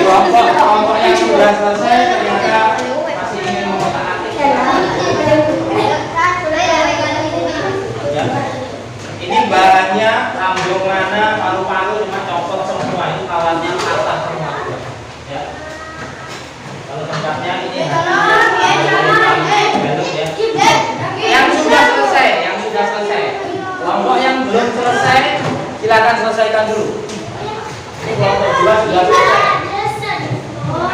kelompok yang sudah selesai ternyata masih ingin mengotak-atik. Ya. Ini bahannya lambung mana, paru-paru cuma copot semua, itu kawannya patah semua. Ya. Kalau tempatnya ini yang sudah selesai. Kelompok yang belum selesai, silakan selesaikan dulu. Ini kelompok 2 sudah selesai. Oh,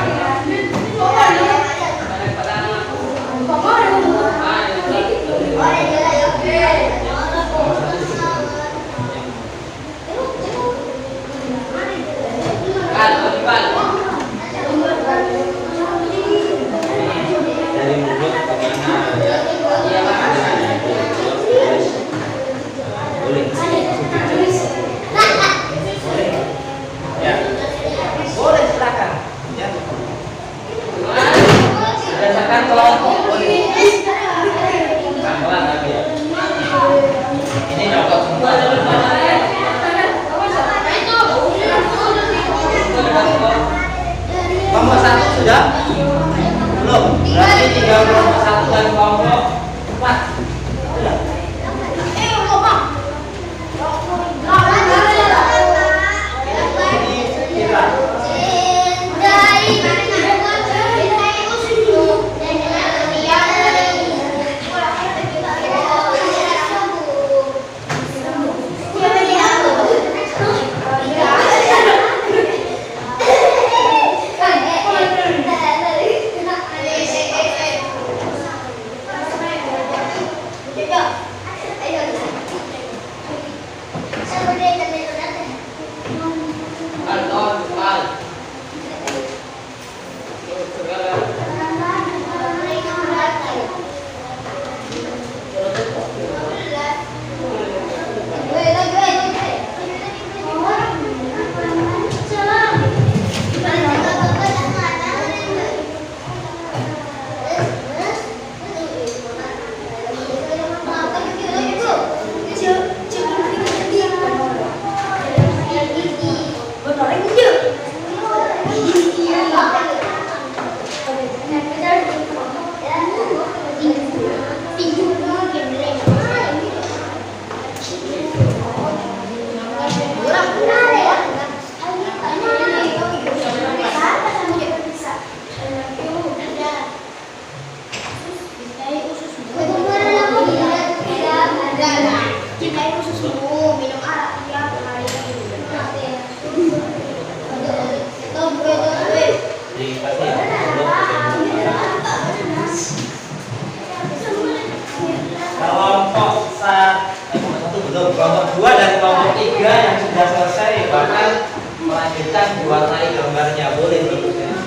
Kelompok satu belum, kelompok 2 dan kelompok 3 yang sudah selesai bahkan melanjutkan diwarnai gambarnya, boleh terusnya.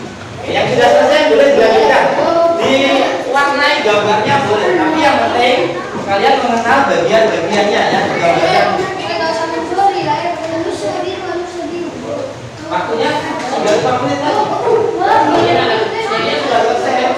Yang sudah selesai boleh dilanjutkan, diwarnai gambarnya boleh, tapi yang penting kalian mengenal bagian-bagiannya ya gambarnya. Waktunya 35 menit lagi. Ini sudah selesai ya.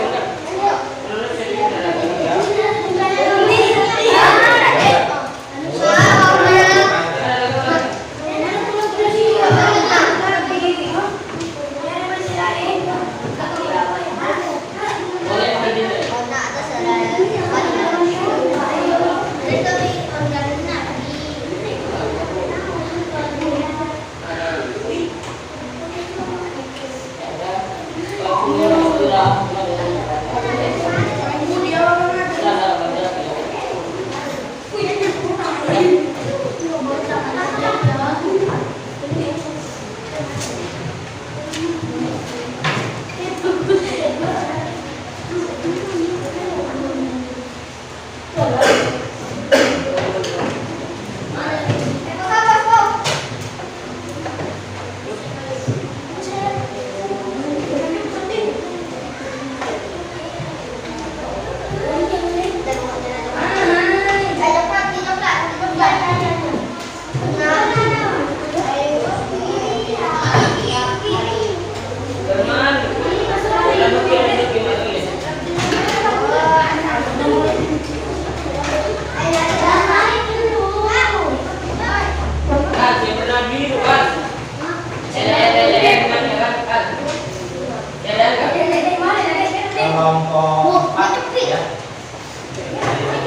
Kelompok 4 ya.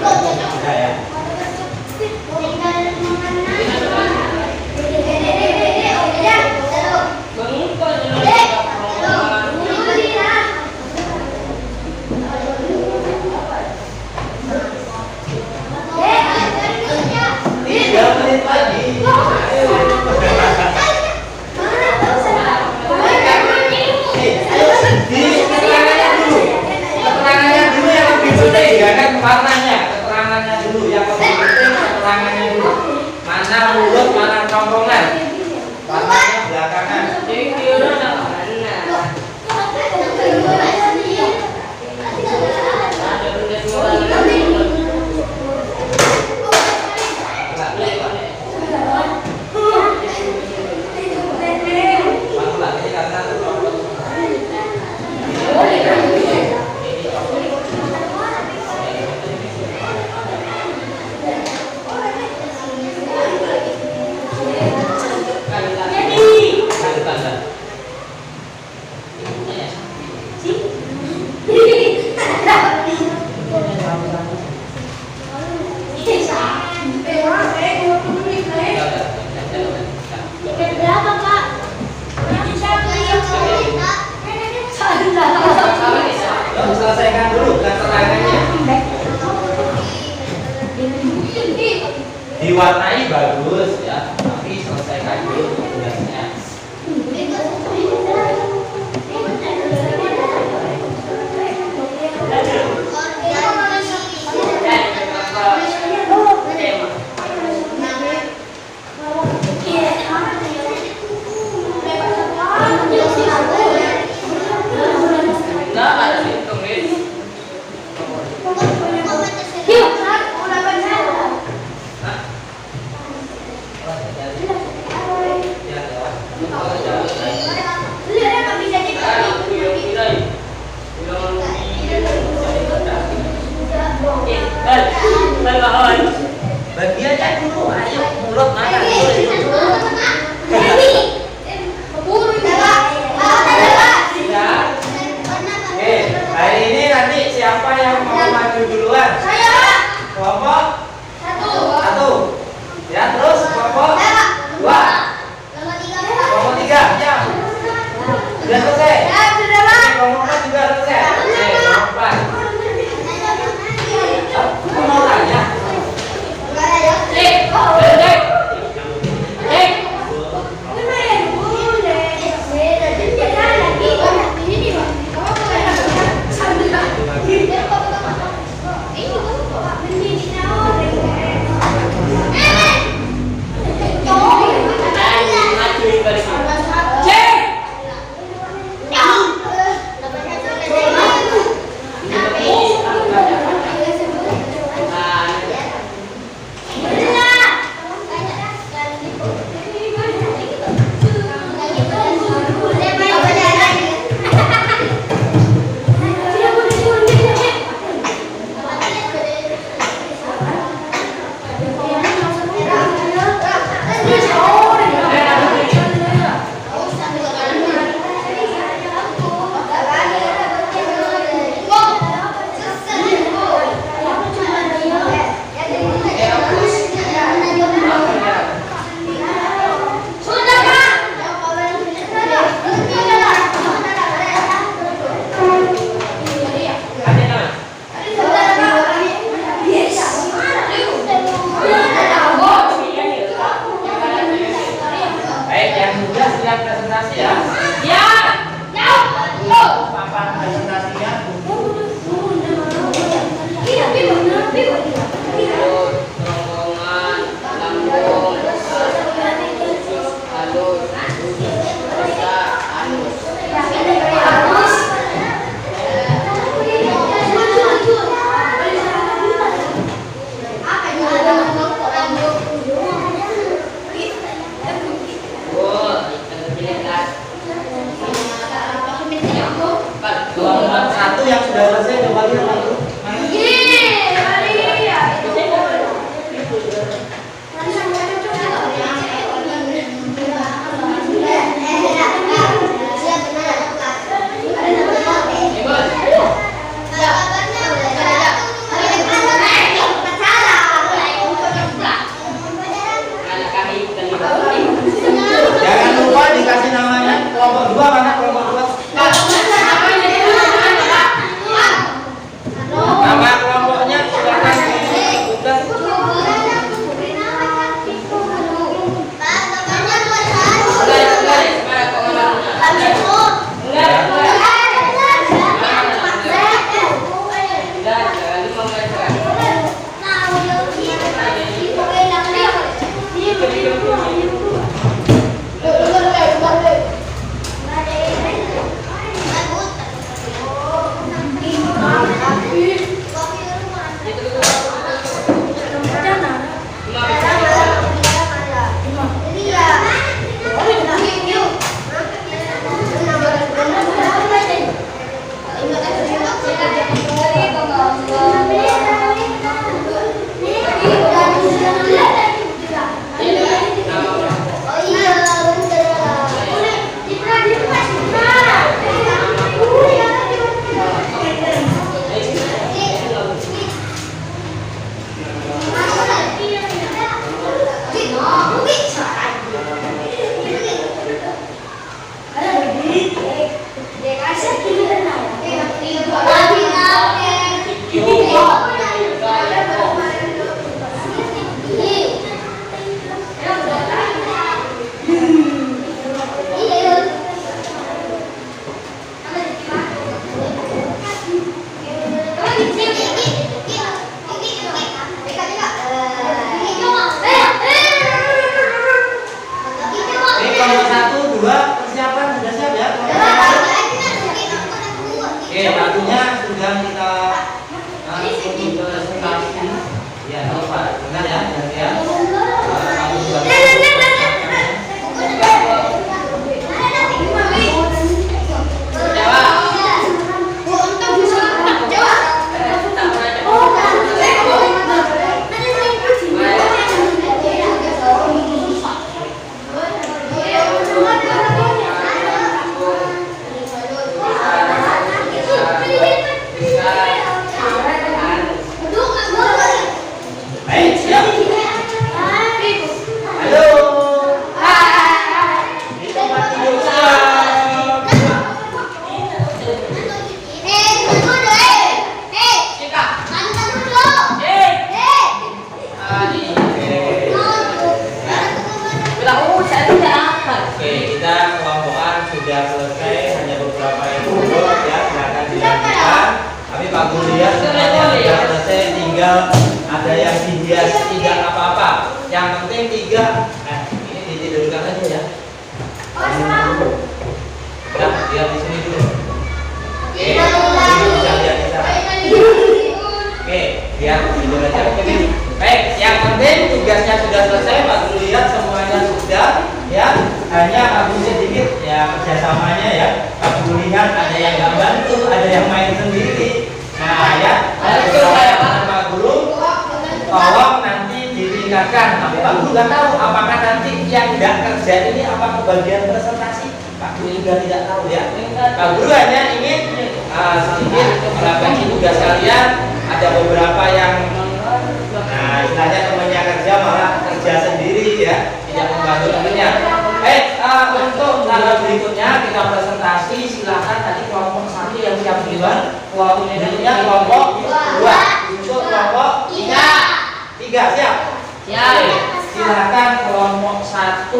Sudah ya. Keterangannya dulu yang penting keterangannya dulu. Mana mulut, mana congkongan. Warnanya belakangan. Selesaikan dulu keterangannya. Diwarnai bagus ya, tapi selesaikan dulu tugasnya. yang dihias, tidak apa-apa. Yang penting 3. Ini ditidurkan aja ya. Nah, lihat di sini dulu. Oke, ini bisa lihat di sana. Oke, lihat tidur aja. Baik, yang penting tugasnya sudah selesai. Pak Guru lihat semuanya sudah, ya. Hanya aku sedikit ya kerjasamanya ya. Pak Guru lihat ada yang nggak bantu, ada yang main sendiri. Nah ya, Pak Guru tolong nanti ditingkatkan. Tapi Pak Guru nggak tahu apakah nanti yang nggak kerja ini apa bagian presentasi. Pak Guru juga tidak tahu ya. Pak Guru hanya ingin sedikit bagi tugas kalian. Ada beberapa yang istilahnya temannya kerja malah kerja sendiri ya, tidak membantu temannya. Untuk tanggal berikutnya kita presentasi. Silakan tadi kelompok 1 yang siap duluan, kelompok berikutnya kelompok 2, untuk kelompok 3 siap. Siap. Silakan kelompok 1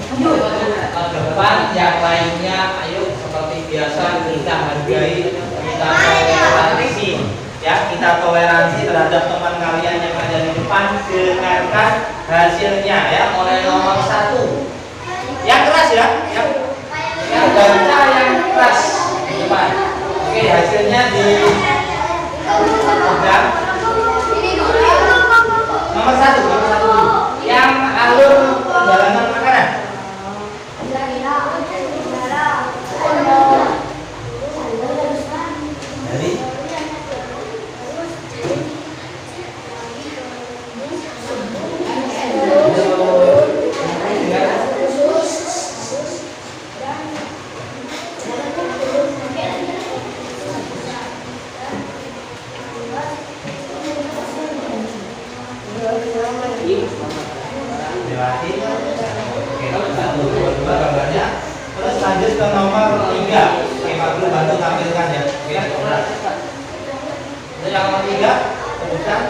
ke depan, yang lainnya ayo seperti biasa kita hargai, kita toleransi ya, kita toleransi terhadap teman kalian yang ada di depan. Dengarkan hasilnya ya, oleh nomor 1 yang keras ya, yang baca yang keras di depan. Oke, hasilnya di nomor 1 yang alur perjalanan makanan. Jadi lewati. Oke, 1, 2 gambarnya. Terus lanjut ke nomor 3. Oke, Pak Guru bantu tampilkan ya. Oke, untuk yang nomor 3 sebutkan.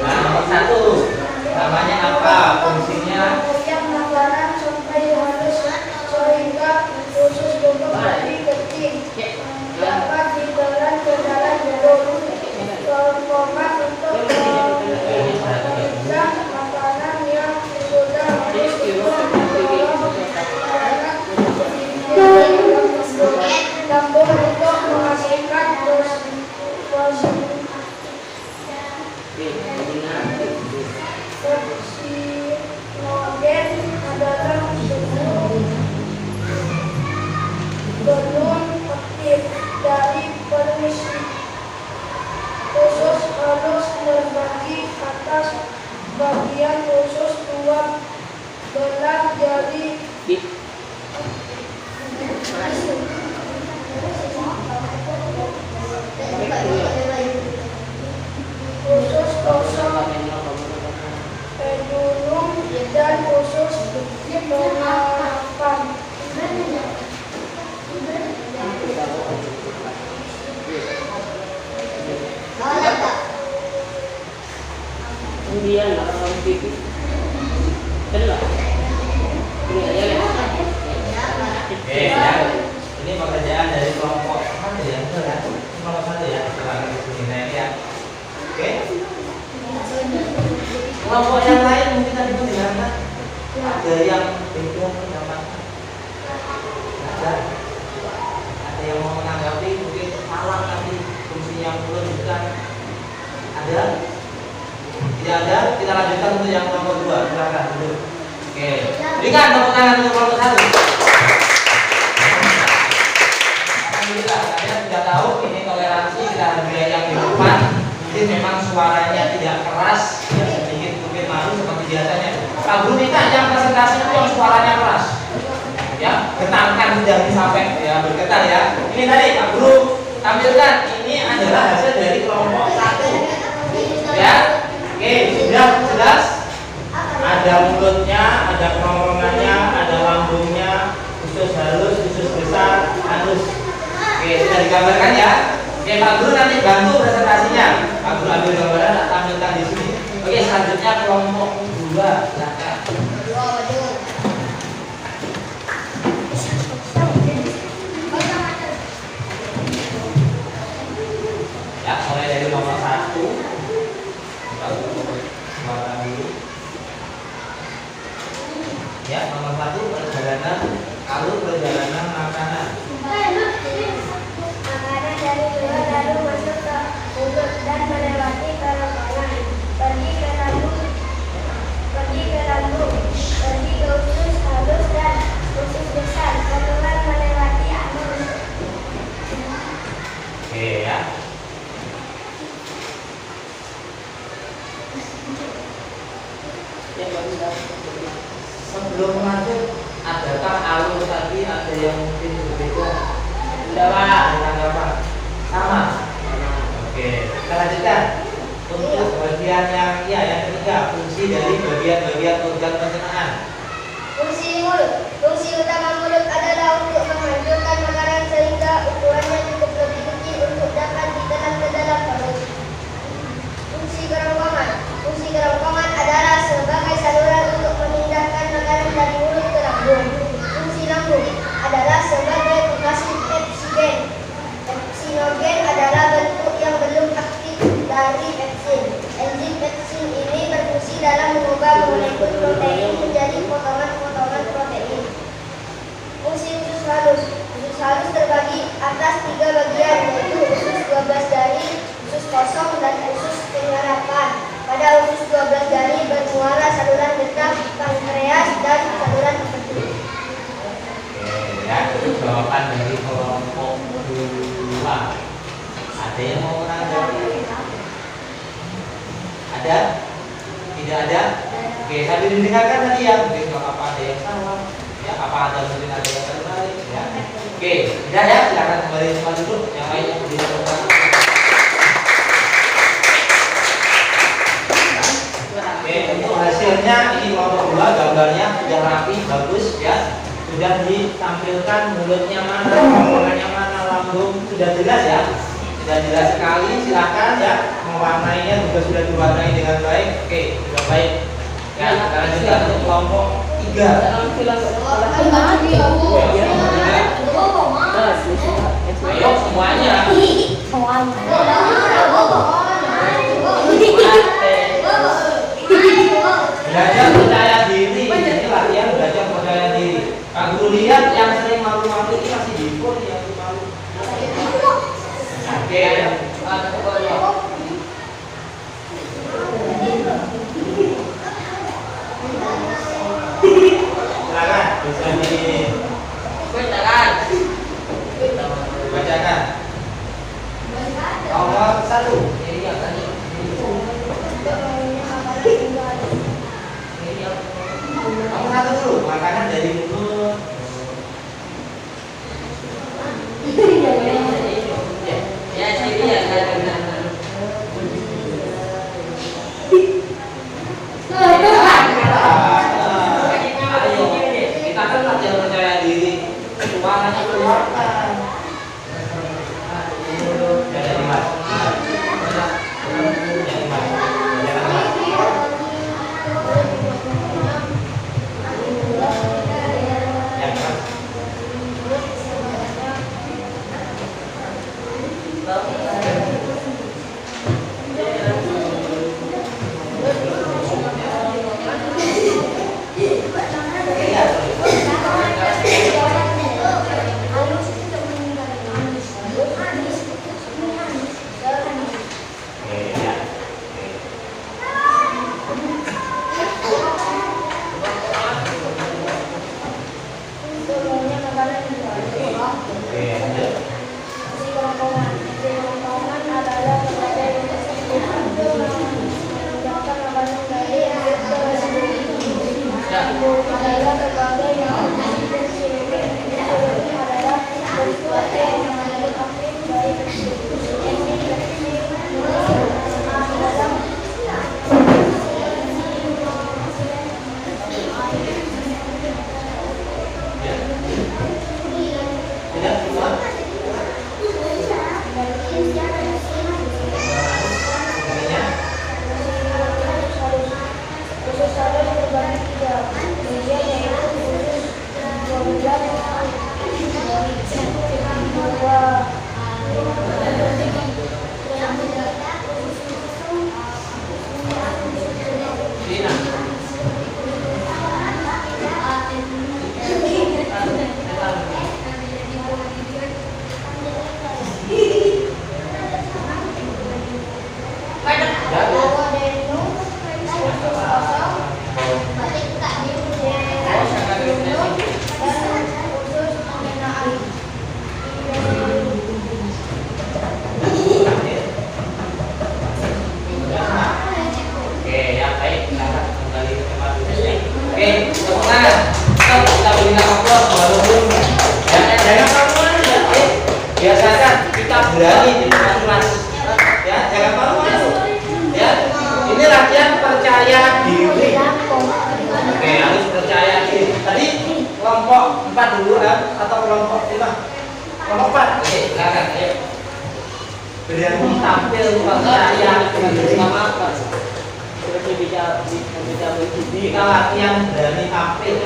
Nah, nomor 1 namanya apa? Fungsinya dapat ditelan ke dalam jalur format untuk memeriksa makanan yang sudah halus lambung untuk menghasilkan oksinogen adalah benun aktif dari permisi. Usus halus terbagi atas bagian usus 2 belah jari. Usus kosong pedunum dan usus pengharapan. Kemudian orang pipi kenal ini aja ya. ya. Ini pekerjaan dari kelompok 1 ya, betul ya? Kelompok 1 ya, silakan di sini naik ya. Oke. Kelompok yang lain mungkin tadi itu dilihat ada yang beda pendapat. Ada yang mau menanggapi, mungkin salah tadi fungsi yang belum bukan. Ada? Tidak ada? Kita lanjutkan untuk yang kelompok 2. Silakan dulu. Oke. Berikan tepuk tangan untuk kelompok 1. Alhamdulillah, kalian sudah tahu ini toleransi, kita hargai yang di depan. Mungkin memang suaranya tidak keras, ya sedikit mungkin malu seperti biasanya. Pak Guru minta yang presentasi itu yang suaranya keras. Ya, getarkan sudah sampai ya bergetar ya. Ini tadi Pak Guru tampilkan, ini adalah hasil dari kelompok 1. Ya. Oke, sudah jelas. Ada mulutnya, ada kerongkongannya, ada lambungnya, usus halus, usus besar, halus. Oke, sudah digambarkan ya. Oke, Pak Guru nanti bantu presentasinya. Pak Guru ambil gambaran, tampilkan di sini. Oke, selanjutnya kelompok 2. Silakan. satu perjalanan alur perjalanan makanan. Makanan dari luar lalu masuk ke mulut dan melewati kerongkongan. Pergi ke lambung, pergi ke usus halus dan usus besar. Keluar melewati anus. Oke ya. Sebelum lanjut, adakah alur tadi ada yang mungkin berbeda? Udah, Pak. Ada apa? Sama. Oke, kita lanjutkan. Untuk bagian yang ketiga, fungsi dari bagian-bagian organ pencernaan. Fungsi mulut. Fungsi utama mulut adalah untuk menghancurkan makanan sehingga ukurannya cukup lebih kecil untuk dapat ditelan ke dalam perut. Fungsi kerongkongan. Fungsi kerongkongan adalah sebagai saluran untuk memindahkan makanan dari mulut ke lambung. Fungsi lambung adalah sebagai penghasil oksigen. Oksinogen adalah bentuk yang belum aktif dari pepsin. Enzim pepsin ini berfungsi dalam mengubah molekul protein menjadi potongan-potongan protein. Fungsi usus halus. Usus halus terbagi atas 3 bagian, yaitu usus 12 jari, usus kosong, dan usus penyerapan. Pada usus 12 jari bermuara saluran getah, pankreas, dan saluran kepala. Oke, ya, itu jawaban dari kelompok 2. Ada yang mau menanggapi? Ada? Tidak ada? Oke, sambil didengarkan tadi ya, mungkin kalau apa ada yang salah, ya apa ada mungkin ada yang terbalik, ya. Oke, tidak ya, silakan kembali tempat duduk. Yang lain yang tidak tempat. Oke, untuk hasilnya ini kelompok 2 gambarnya sudah rapi, bagus ya. Sudah ditampilkan mulutnya mana, kerongkongannya mana, lambung sudah jelas ya. Sudah jelas sekali, silakan ya. Mewarnainya juga sudah diwarnai dengan baik. Oke, sudah baik. Ya, sekarang kita untuk kelompok 3. Ayo semuanya. Belajar percaya diri. Ini latihan belajar percaya diri. Kak Guru lihat yang sering malu-malu ini masih di phone yang malu. Oke. Silakan bisa dibacakan. Nomor 1. Nomor 1 dulu, makanan dari mulut. Ya, jadi ya Ayo, kita kan latihan percaya diri. Suaranya keluarkan. Dari Mas. Dari Mas. Jangan Mas. Yang Mas. berani di depan kelas. Ya, jangan malu-malu. Ya, ini latihan percaya diri. Oke, harus percaya diri. Tadi kelompok 4 dulu kan? Atau kelompok 5? Kelompok 4. Oke, silakan. Ayo. Berani tampil percaya diri. Sama apa? Bisa Kita latihan berani tampil.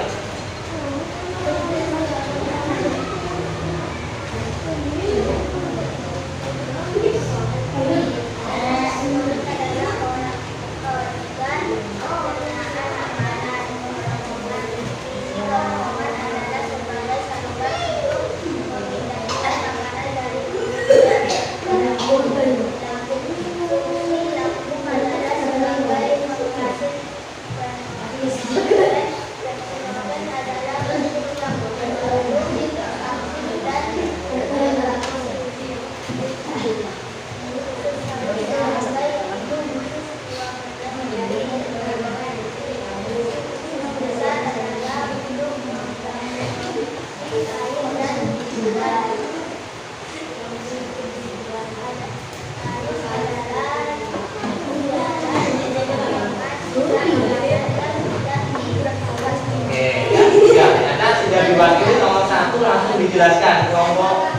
Diwakili nomor 1 langsung dijelaskan. Kelompok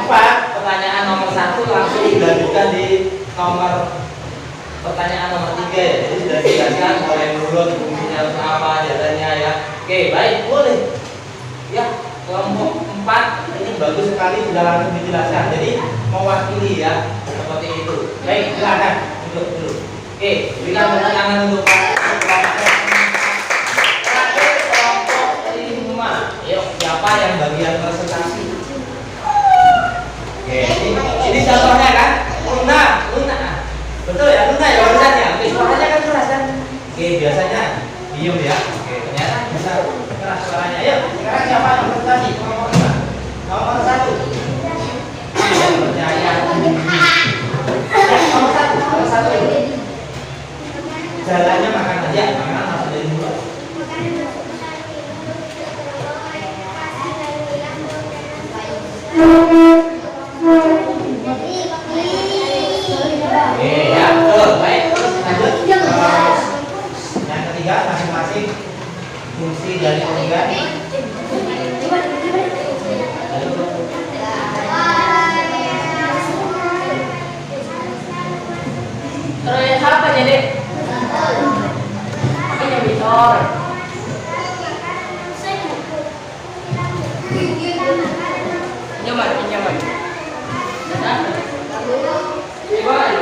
4 pertanyaan nomor 1 langsung dilanjutkan di nomor pertanyaan nomor 3 ya. Jadi sudah dijelaskan oleh mulut fungsinya apa jalannya ya. Oke, baik, boleh. Ya, kelompok 4 ini bagus sekali sudah langsung dijelaskan. Jadi mewakili ya seperti itu. Baik, silakan duduk dulu. Oke, berikan tepuk tangan untuk Pak. Siapa yang bagian presentasi? Oke, ini contohnya kan? Luna. Betul ya, Luna ya barusannya. Oke, suaranya kan keras kan? Oke, biasanya diem ya. Oke, ternyata bisa keras suaranya. Ayo, sekarang siapa yang presentasi? Nomor 5. Nomor 1. Percaya. Nomor 1. Jalannya makan aja, makanan harus dari mulut. Ya, betul. Baik, terus lanjut. Yang ketiga, masing-masing fungsi dari organ. Terus apa jadi? Apa yang bisor? Pinjaman. Gimana?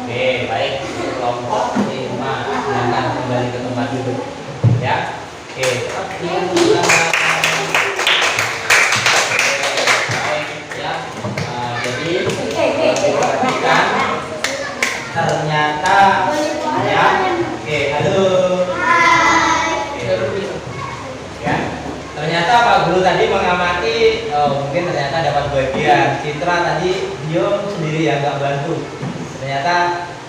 Oke, baik. Kelompok 5 silakan kembali ke tempat duduk. Ya. Oke, tetap diam bersama. Perhatikan ternyata ya oke halo ya ternyata Pak Guru tadi mengamati mungkin ternyata dapat bagian Citra tadi dia sendiri yang nggak bantu ternyata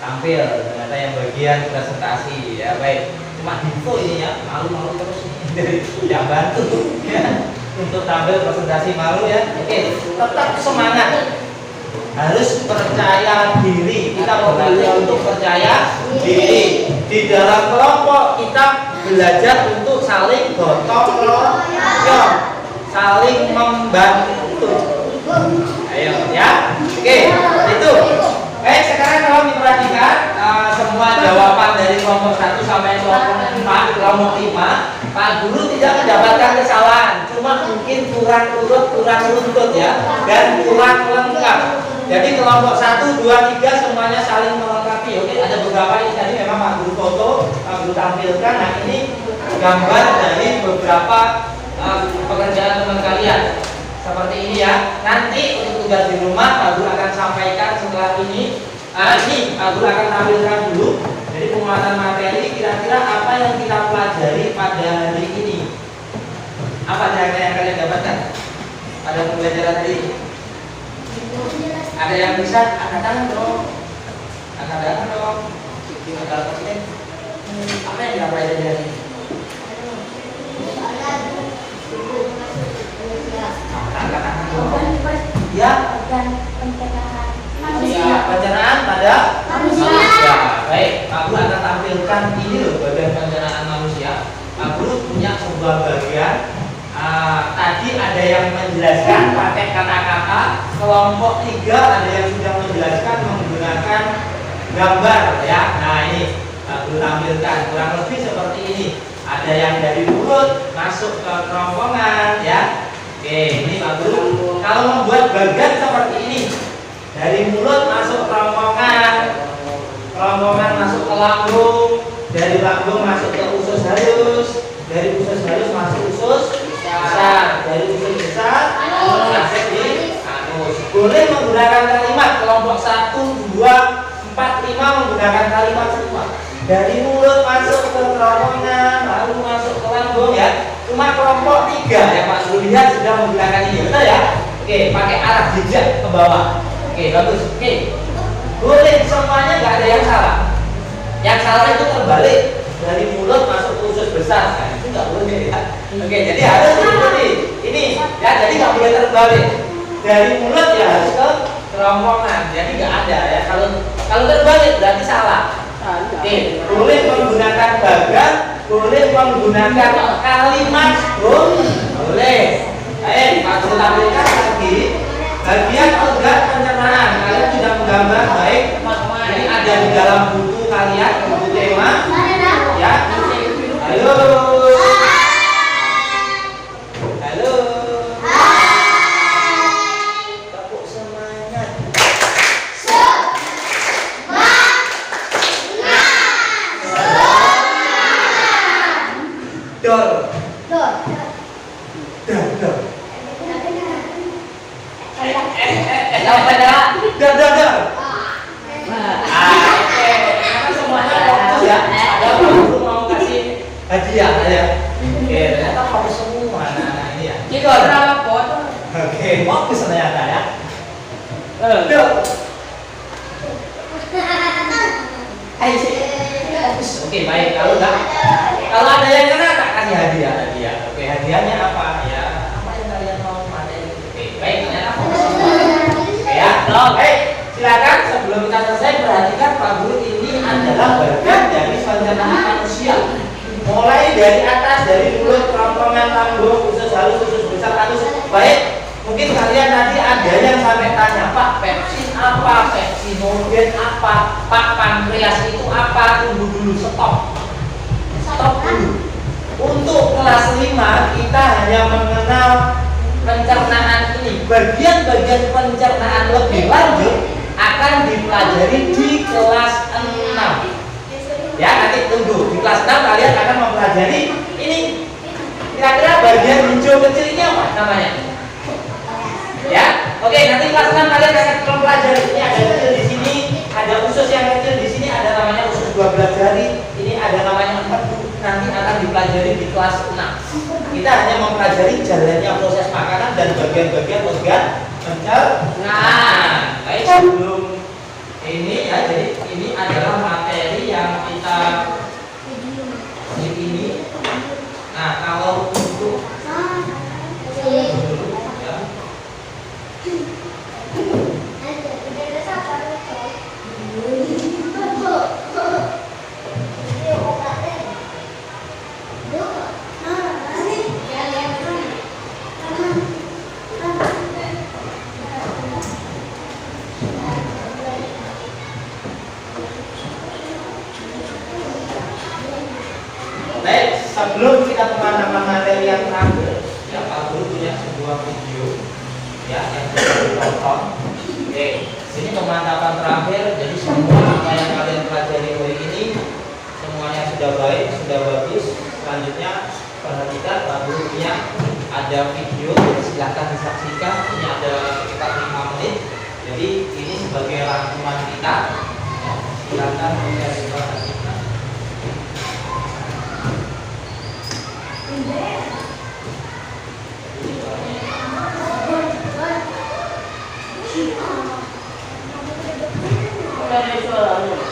tampil ternyata yang bagian presentasi ya baik cuma info ini ya malu-malu terus dari yang bantu ya untuk tampil presentasi malu ya oke tetap semangat harus percaya diri kita belajar untuk percaya diri di dalam kelompok kita belajar untuk saling gotong royong saling membantu ayo ya oke itu baik sekarang kalau diperhatikan semua jawaban dari kelompok 1 sampai kelompok 4 kelompok 5 Pak Guru tidak mendapatkan kesalahan cuma mungkin kurang urut kurang runtut ya dan kurang lengkap. Jadi kelompok 1, 2, 3 semuanya saling melengkapi. Oke, ada beberapa ini tadi memang Pak Guru foto, Pak Guru tampilkan. Nah ini gambar dari beberapa pekerjaan teman kalian. Seperti ini ya. Nanti untuk tugas di rumah Pak Guru akan sampaikan setelah ini. Ini Pak Guru akan tampilkan dulu. Jadi penguatan materi kira-kira apa yang kita pelajari pada hari ini. Apa yang kalian dapatkan pada pembelajaran hari ini? Ada yang bisa angkat tangan dong. Angkat dong. Kita kesini. Apa yang dilakukan dari ini? Ya. Pencernaan pada manusia. Baik, Pak Guru akan tampilkan ini loh bagian pencernaan manusia. Pak Guru punya sebuah bagian. Tadi ada yang menjelaskan pakai kata-kata. Kelompok 3 ada yang sudah menjelaskan menggunakan gambar ya. Nah ini Pak Guru tampilkan kurang lebih seperti ini. Ada yang dari mulut masuk ke kerongkongan ya. Oke, ini Pak Guru. Kalau membuat bagian seperti ini, dari mulut masuk kerongkongan, kerongkongan masuk ke lambung, dari lambung masuk ke usus halus, dari usus halus masuk usus besar, dari usus besar masuk di anus. Boleh menggunakan kalimat kelompok 1, 2, 4, 5 menggunakan kalimat semua. Dari mulut masuk ke kerongkongan, lalu masuk ke lambung ya. Cuma kelompok 3 yang Pak Guru lihat sudah menggunakan ini, betul ya? Oke, pakai arah jejak ke bawah. Oke, bagus. Oke, boleh semuanya, nggak ada yang salah. Yang salah itu terbalik, dari mulut masuk ke usus besar. Nah, itu nggak boleh ya. Oke, jadi harus seperti ini ya. Jadi nggak boleh terbalik. Dari mulut ya harus ke kerongkongan. Jadi nggak ada ya. Kalau terbalik berarti salah. Oke, boleh menggunakan bagan, boleh menggunakan kalimat, boleh. Baik, Pak Guru tampilkan lagi bagian organ pencernaan. Kalian sudah menggambar baik. Ini ada di dalam buku kalian, buku tema. Ya, halo. Halo. Tepuk semangat. Dor. Dor. Oke. Karena semuanya fokus ya. Ada Guru mau kasih hadiah ya. Oke, ternyata fokus semua anak-anak ini ya. Itu berapa foto? Oke, fokus ternyata ya. Dor. Fokus. Oke, baik. Kalau ada yang kena tak kasih hadiah tadi ya. Oke, hadiahnya apa ya? Apa yang kalian mau materi? Oke, baik. Ternyata fokus semua. Oke ya. Baik. Silakan sebelum kita selesai perhatikan Pak Guru ini adalah bagian dari pencernaan manusia. Mulai dari atas, dari mulut, kerongkongan, lambung, usus halus, usus besar, anus. Baik. Mungkin kalian tadi ada yang sampai tanya, Pak, pepsin apa? Pepsinogen apa? Pak, pankreas itu apa? Tunggu dulu, stop dulu. Untuk kelas 5 kita hanya mengenal pencernaan ini. Bagian-bagian pencernaan lebih lanjut akan dipelajari di kelas 6. Ya, nanti tunggu. Di kelas 6 kalian akan mempelajari ini. Kira-kira bagian hijau kecil ini apa namanya? Ya, oke. Nanti kelas 6 kalian akan mempelajari. Ini ada kecil di sini, ada usus yang kecil di sini, ada namanya usus 12 jari. Ini ada namanya empedu. Nanti akan dipelajari di kelas 6. Kita hanya mempelajari jalannya proses makanan dan bagian-bagian organ pencernaan. Baik, sebelum ini ya, jadi ini adalah materi yang kita di ini. Nah, kalau untuk sebelum kita pemanaman materi yang terakhir, ya Pak Guru punya sebuah video ya yang bisa ditonton. Oke, sini pemantapan terakhir. Jadi semua apa yang kalian pelajari hari ini semuanya sudah baik, sudah bagus. Selanjutnya perhatikan Pak Guru punya ada video, jadi silahkan disaksikan. Ini ada sekitar 5 menit. Jadi ini sebagai rangkuman kita. Ya, silahkan diperhatikan. Udah ada suara.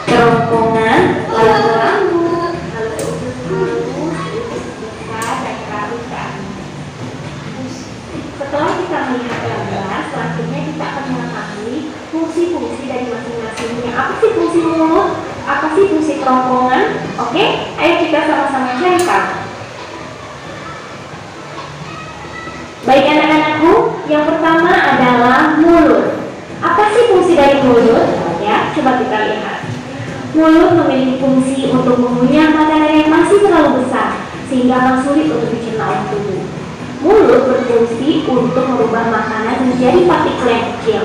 fungsi mulut? Apa sih fungsi kerongkongan? Oke, ayo kita sama-sama cari tahu. Baik anak-anakku, yang pertama adalah mulut. Apa sih fungsi dari mulut? Ya, coba kita lihat. Mulut memiliki fungsi untuk mengunyah makanan yang masih terlalu besar sehingga akan sulit untuk dicerna oleh tubuh. Mulut berfungsi untuk merubah makanan menjadi partikel yang kecil.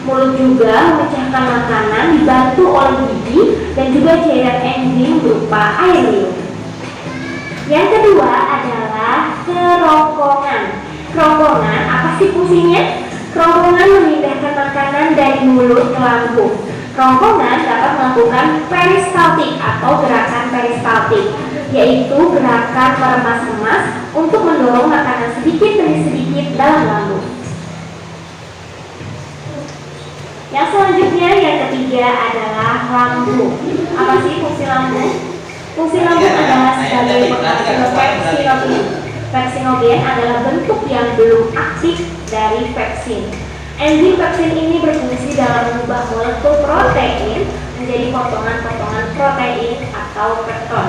Mulut juga memecahkan makanan dibantu oleh gigi dan juga cairan enzim berupa air liur. Yang kedua adalah kerongkongan. Kerongkongan, apa sih fungsinya? Kerongkongan memindahkan makanan dari mulut ke lambung. Kerongkongan dapat melakukan peristaltik atau gerakan peristaltik, yaitu gerakan meremas-remas untuk mendorong makanan sedikit demi sedikit dalam lambung. Yang selanjutnya, yang ketiga adalah lambung. Apa sih fungsi lambung? Fungsi lambung adalah sebagai penghasil peksinogen. Peksinogen adalah bentuk yang belum aktif dari peksin. Enzim peksin ini berfungsi dalam mengubah molekul protein menjadi potongan-potongan protein atau pepton.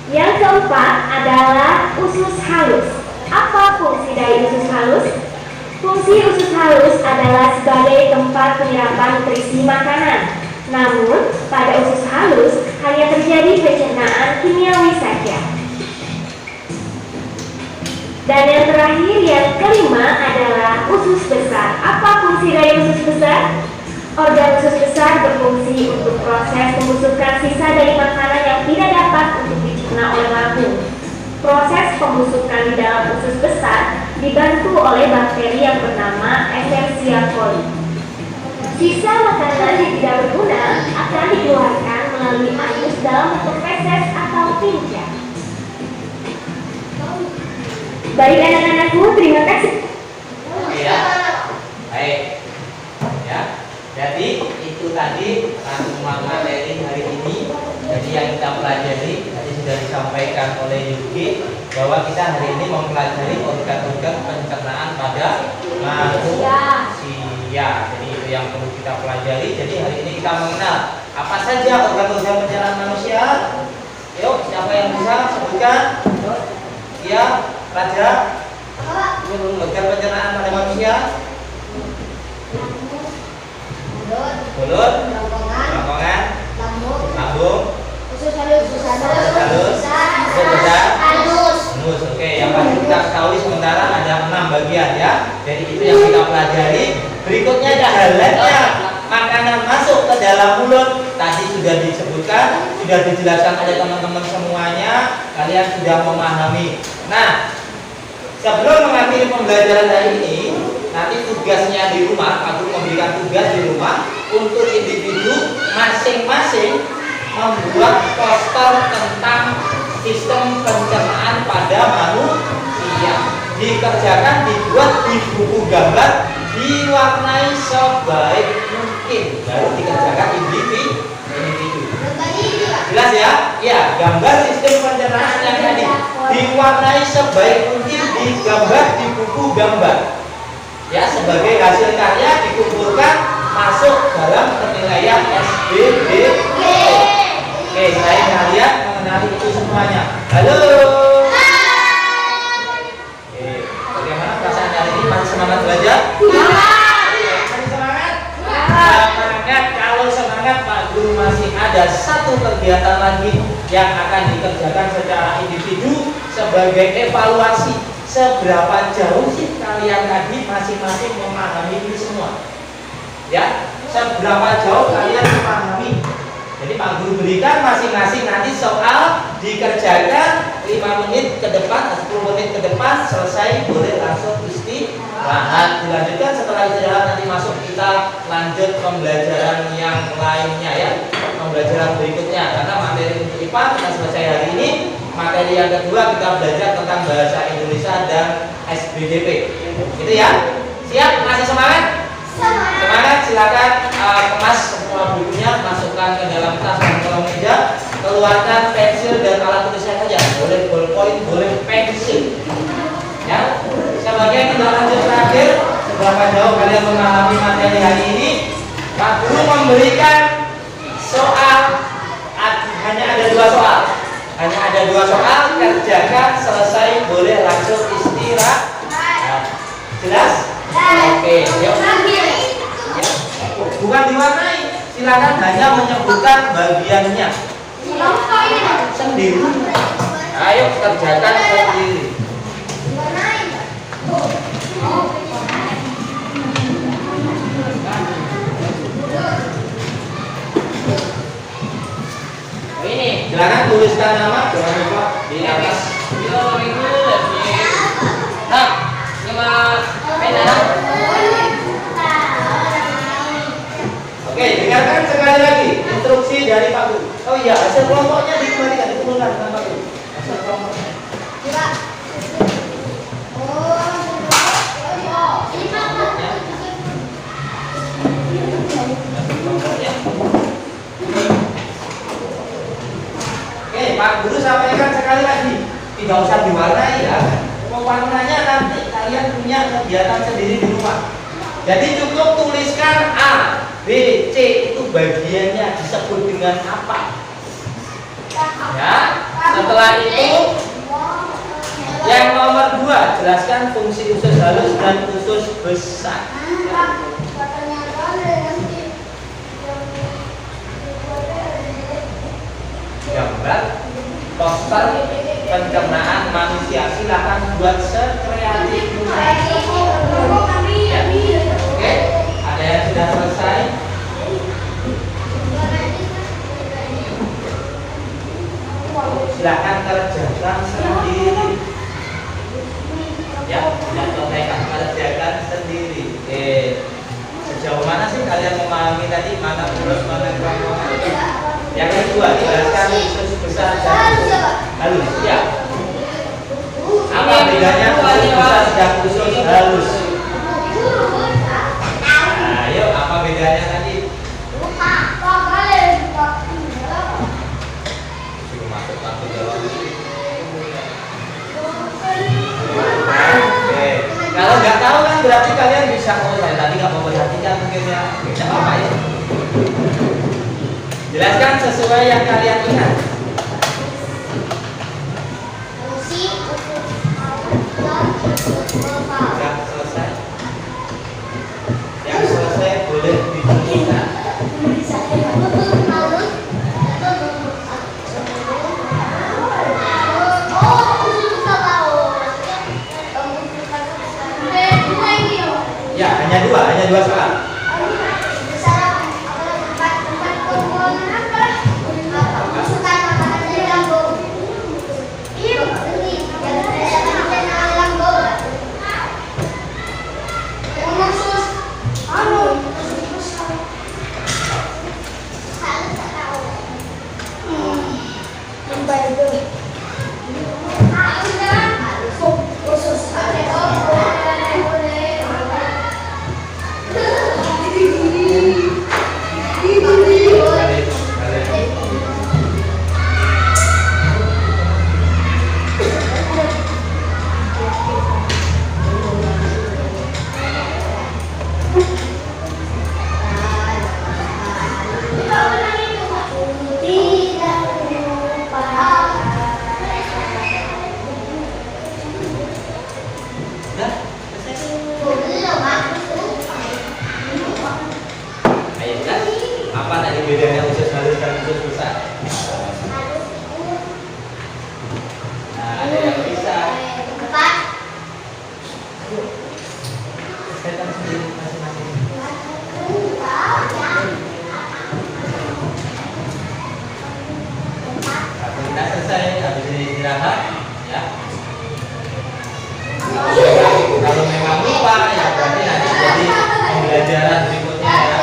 Yang keempat adalah usus halus. Apa fungsi dari usus halus? Fungsi usus halus adalah sebagai tempat penyerapan nutrisi makanan. Namun, pada usus halus hanya terjadi pencernaan kimiawi saja. Dan yang terakhir, yang kelima adalah usus besar. Apa fungsi dari usus besar? Organ usus besar berfungsi untuk proses pembusukan sisa dari makanan yang tidak dapat untuk dicerna oleh lambung. Proses pembusukan di dalam usus besar dibantu oleh bakteri yang bernama Escherichia coli. Sisa makanan yang tidak berguna akan dikeluarkan melalui anus dalam bentuk feses atau tinja. Baik anak-anakku, terima kasih. Ya, baik. Ya, jadi itu tadi rangkuman materi hari ini. Jadi yang kita pelajari tadi sudah disampaikan oleh Yuki bahwa kita hari ini mempelajari organ-organ pencernaan pada manusia. Jadi itu yang perlu kita pelajari. Jadi hari ini kita mengenal apa saja organ-organ pencernaan manusia. Yuk, siapa yang bisa sebutkan? Ya, Raja. Organ pencernaan pada manusia. Mulut, kerongkongan, lambung, usus halus, anus. Oke, yang pasti kita ketahui sementara ada 6 bagian ya. Jadi itu yang kita pelajari. Berikutnya ada highlightnya. Makanan masuk ke dalam mulut tadi sudah disebutkan, sudah dijelaskan oleh teman-teman semuanya. Kalian sudah memahami. Nah, sebelum mengakhiri pembelajaran hari ini, nanti tugasnya di rumah, aku memberikan tugas di rumah untuk individu masing-masing membuat poster tentang sistem pencernaan pada manusia. Dikerjakan, dibuat di buku gambar, diwarnai sebaik mungkin, baru dikerjakan individu. Jelas ya? Ya, gambar sistem pencernaan yang tadi diwarnai sebaik mungkin, digambar di buku gambar. Ya, sebagai hasil karya dikumpulkan masuk dalam penilaian SBDP. Oke, saya kalian mengenali itu semuanya. Halo. Oke, bagaimana perasaan hari ini? Masih semangat belajar? Masih semangat? Semangat. Kalau semangat, Pak Guru masih ada satu kegiatan lagi yang akan dikerjakan secara individu sebagai evaluasi. Seberapa jauh sih kalian tadi masing-masing memahami ini semua? Ya, seberapa jauh kalian memahami? Jadi Pak Guru berikan masing-masing nanti soal dikerjakan 5 menit ke depan, 10 menit ke depan, selesai boleh langsung istirahat. Dilanjutkan setelah istirahat nanti masuk kita lanjut pembelajaran yang lainnya ya, pembelajaran berikutnya. Karena materi untuk IPA kita selesai hari ini. Materi yang kedua kita belajar tentang bahasa Indonesia dan SBDP. Gitu ya? Siap? Masih semangat? Semangat, silakan kemas semua bukunya, masukkan ke dalam tas dan kolong meja, keluarkan pensil dan alat tulisnya saja. Boleh ballpoint, boleh pensil. Ya. Sebagai kita lanjut terakhir, seberapa jauh kalian memahami materi hari ini? Pak Guru memberikan soal, hanya ada 2 soal. Hanya ada 2 soal, kerjakan, selesai, boleh langsung istirahat. Jelas? Oke, yuk. Ya. Bukan diwarnai, silakan hanya menyebutkan bagiannya sendiri. Ayo kerjakan sendiri. Oh, ini. Silakan tuliskan nama, jangan lupa di atas. Yo, itu. Nah, cuma pena. Oke, dengarkan sekali lagi instruksi dari Pak Guru. Oh iya, hasil kelompoknya dikembalikan, dikumpulkan sama Pak Guru. Hasil kelompoknya. Kelompoknya. Oke, Pak Guru sampaikan sekali lagi, tidak usah diwarnai ya. Pewarnanya nanti kalian punya kegiatan sendiri di rumah. Jadi cukup tuliskan A, B, C itu bagiannya disebut dengan apa. Ya, setelah itu yang nomor 2 jelaskan fungsi usus halus dan usus besar. Gambar poster pencernaan manusia, silakan buat sekreatif mungkin. Ya. Oke, ada yang sudah selesai? Silakan kerjakan sendiri. Ya, contohkan kerjakan sendiri. Sejauh mana sih kalian memahami tadi mana terus mana kurang? Yang kedua, jelaskan usus besar dan usus halus. Ya. Apa bedanya usus besar dan usus halus? Nah, ayo apa bedanya tadi? Masuk satu dalam. Oke. Kalau nggak tahu kan berarti kalian bisa, oh saya tadi nggak memperhatikan mungkin ya. Bisa apa ya? Jelaskan sesuai yang kalian ingat. Sudah selesai. Yang selesai boleh dituliskan. Ya, hanya dua soal. Apa tadi bedanya usus halus dan usus besar? Nah, ada yang bisa. Selesaikan sendiri masing-masing. Kita selesai, habis ini istirahat, ya. Kalau memang lupa, ya berarti nanti jadi pembelajaran berikutnya ya.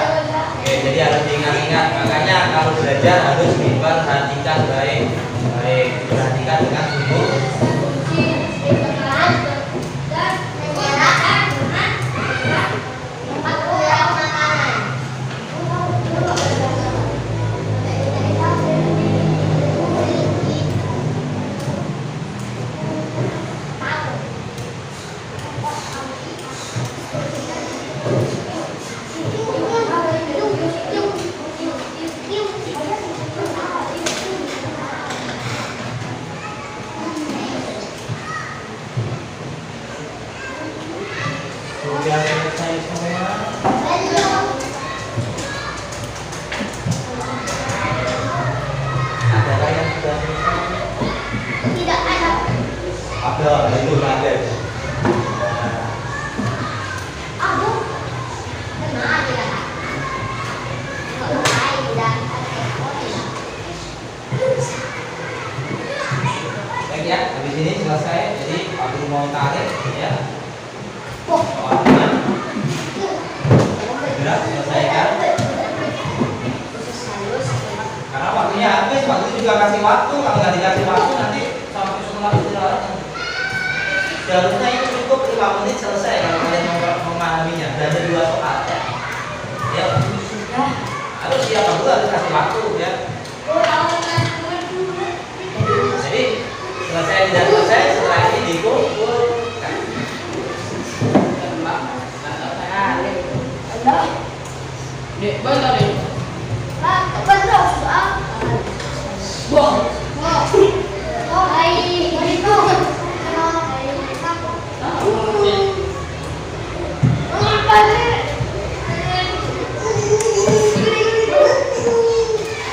Oke, jadi harus diingat-ingat. Makanya kalau belajar harus diperhatikan baik, diperhatikan dengan sungguh. Sudah selesai semua. Ada yang sudah selesai? Tidak ada. Ada, itu ada. Aku kena aja lah. Kalau saya tidak Baik ya, habis ini selesai. Jadi aku mau tarik ya. Oh, Soalnya sudah selesai kan? Karena waktunya habis, waktu juga kasih waktu. Kalau nggak dikasih waktu nanti sampai setelah istirahat. Seharusnya itu cukup 5 menit selesai kalau kalian mau memahaminya. Dan ada 2 soal ya. Ya, harus siapa dulu harus kasih waktu ya. Jadi selesai tidak selesai setelah ini dikumpulkan. Dek, bentar deh.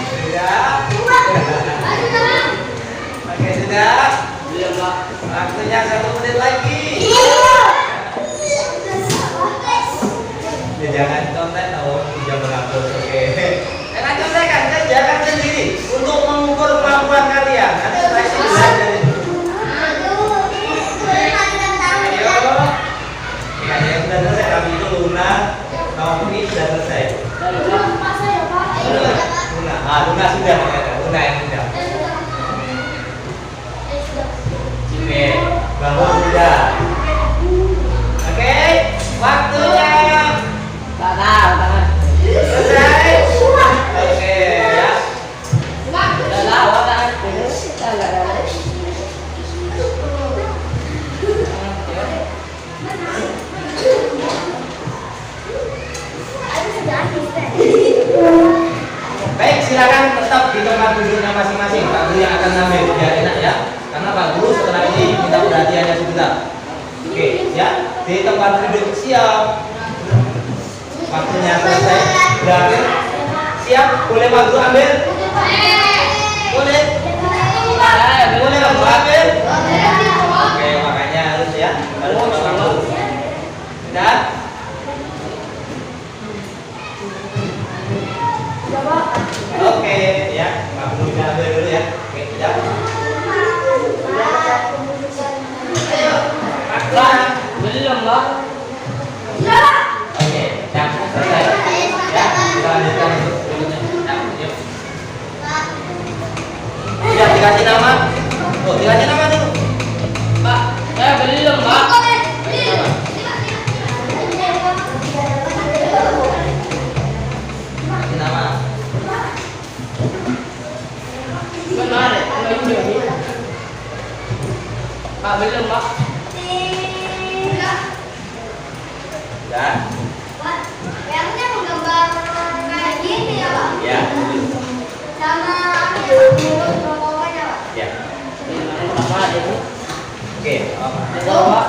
Sudah? Oke, sudah. Belum, Pak. Waktunya 1 menit lagi. Ya, jangan contek tahu tidak mengatur. Oke. Jangan contekan, kerjakan sendiri untuk mengukur kemampuan kalian. Nanti setelah ini belajar itu. Ayo. Ya, yang sudah selesai kami itu Luna, Novi sudah selesai. Luna, Luna sudah ya, Luna yang sudah. Oke, bangun sudah. Oke, waktunya Tangan. selesai. Oke ya. Udah lawak tangan. Salah. Baik, silakan tetap di tempat duduknya masing-masing. Pak Guru yang akan ngambil biar enak ya. Karena Pak Guru setelah ini minta perhatiannya sebentar. Oke, ya. Di tempat duduk siap. Waktunya selesai. Berakhir. Siap. Boleh Pak Guru ambil? Boleh. Boleh Pak Guru ambil? Oke, makanya harus ya. Harus Pak Guru. Sudah? Oke, ya. Pak Guru bisa ambil dulu ya. Oke, siap. Ayo. Pak Guru. Belum, Pak. Oke, ya, selesai. Ya, kita lanjutkan berikutnya. Ya, yuk. Sudah dikasih nama? Oh, dikasih nama dulu. Pak, belum, Pak. Kasih nama. Benar, Pak, belum, Pak. Sudah? Kayaknya menggambar kayak gini ya, Pak? Ya. Sama apa ya, Pak? Mulut rokoknya, Pak? Ya. Apa ini? Oke. Coba.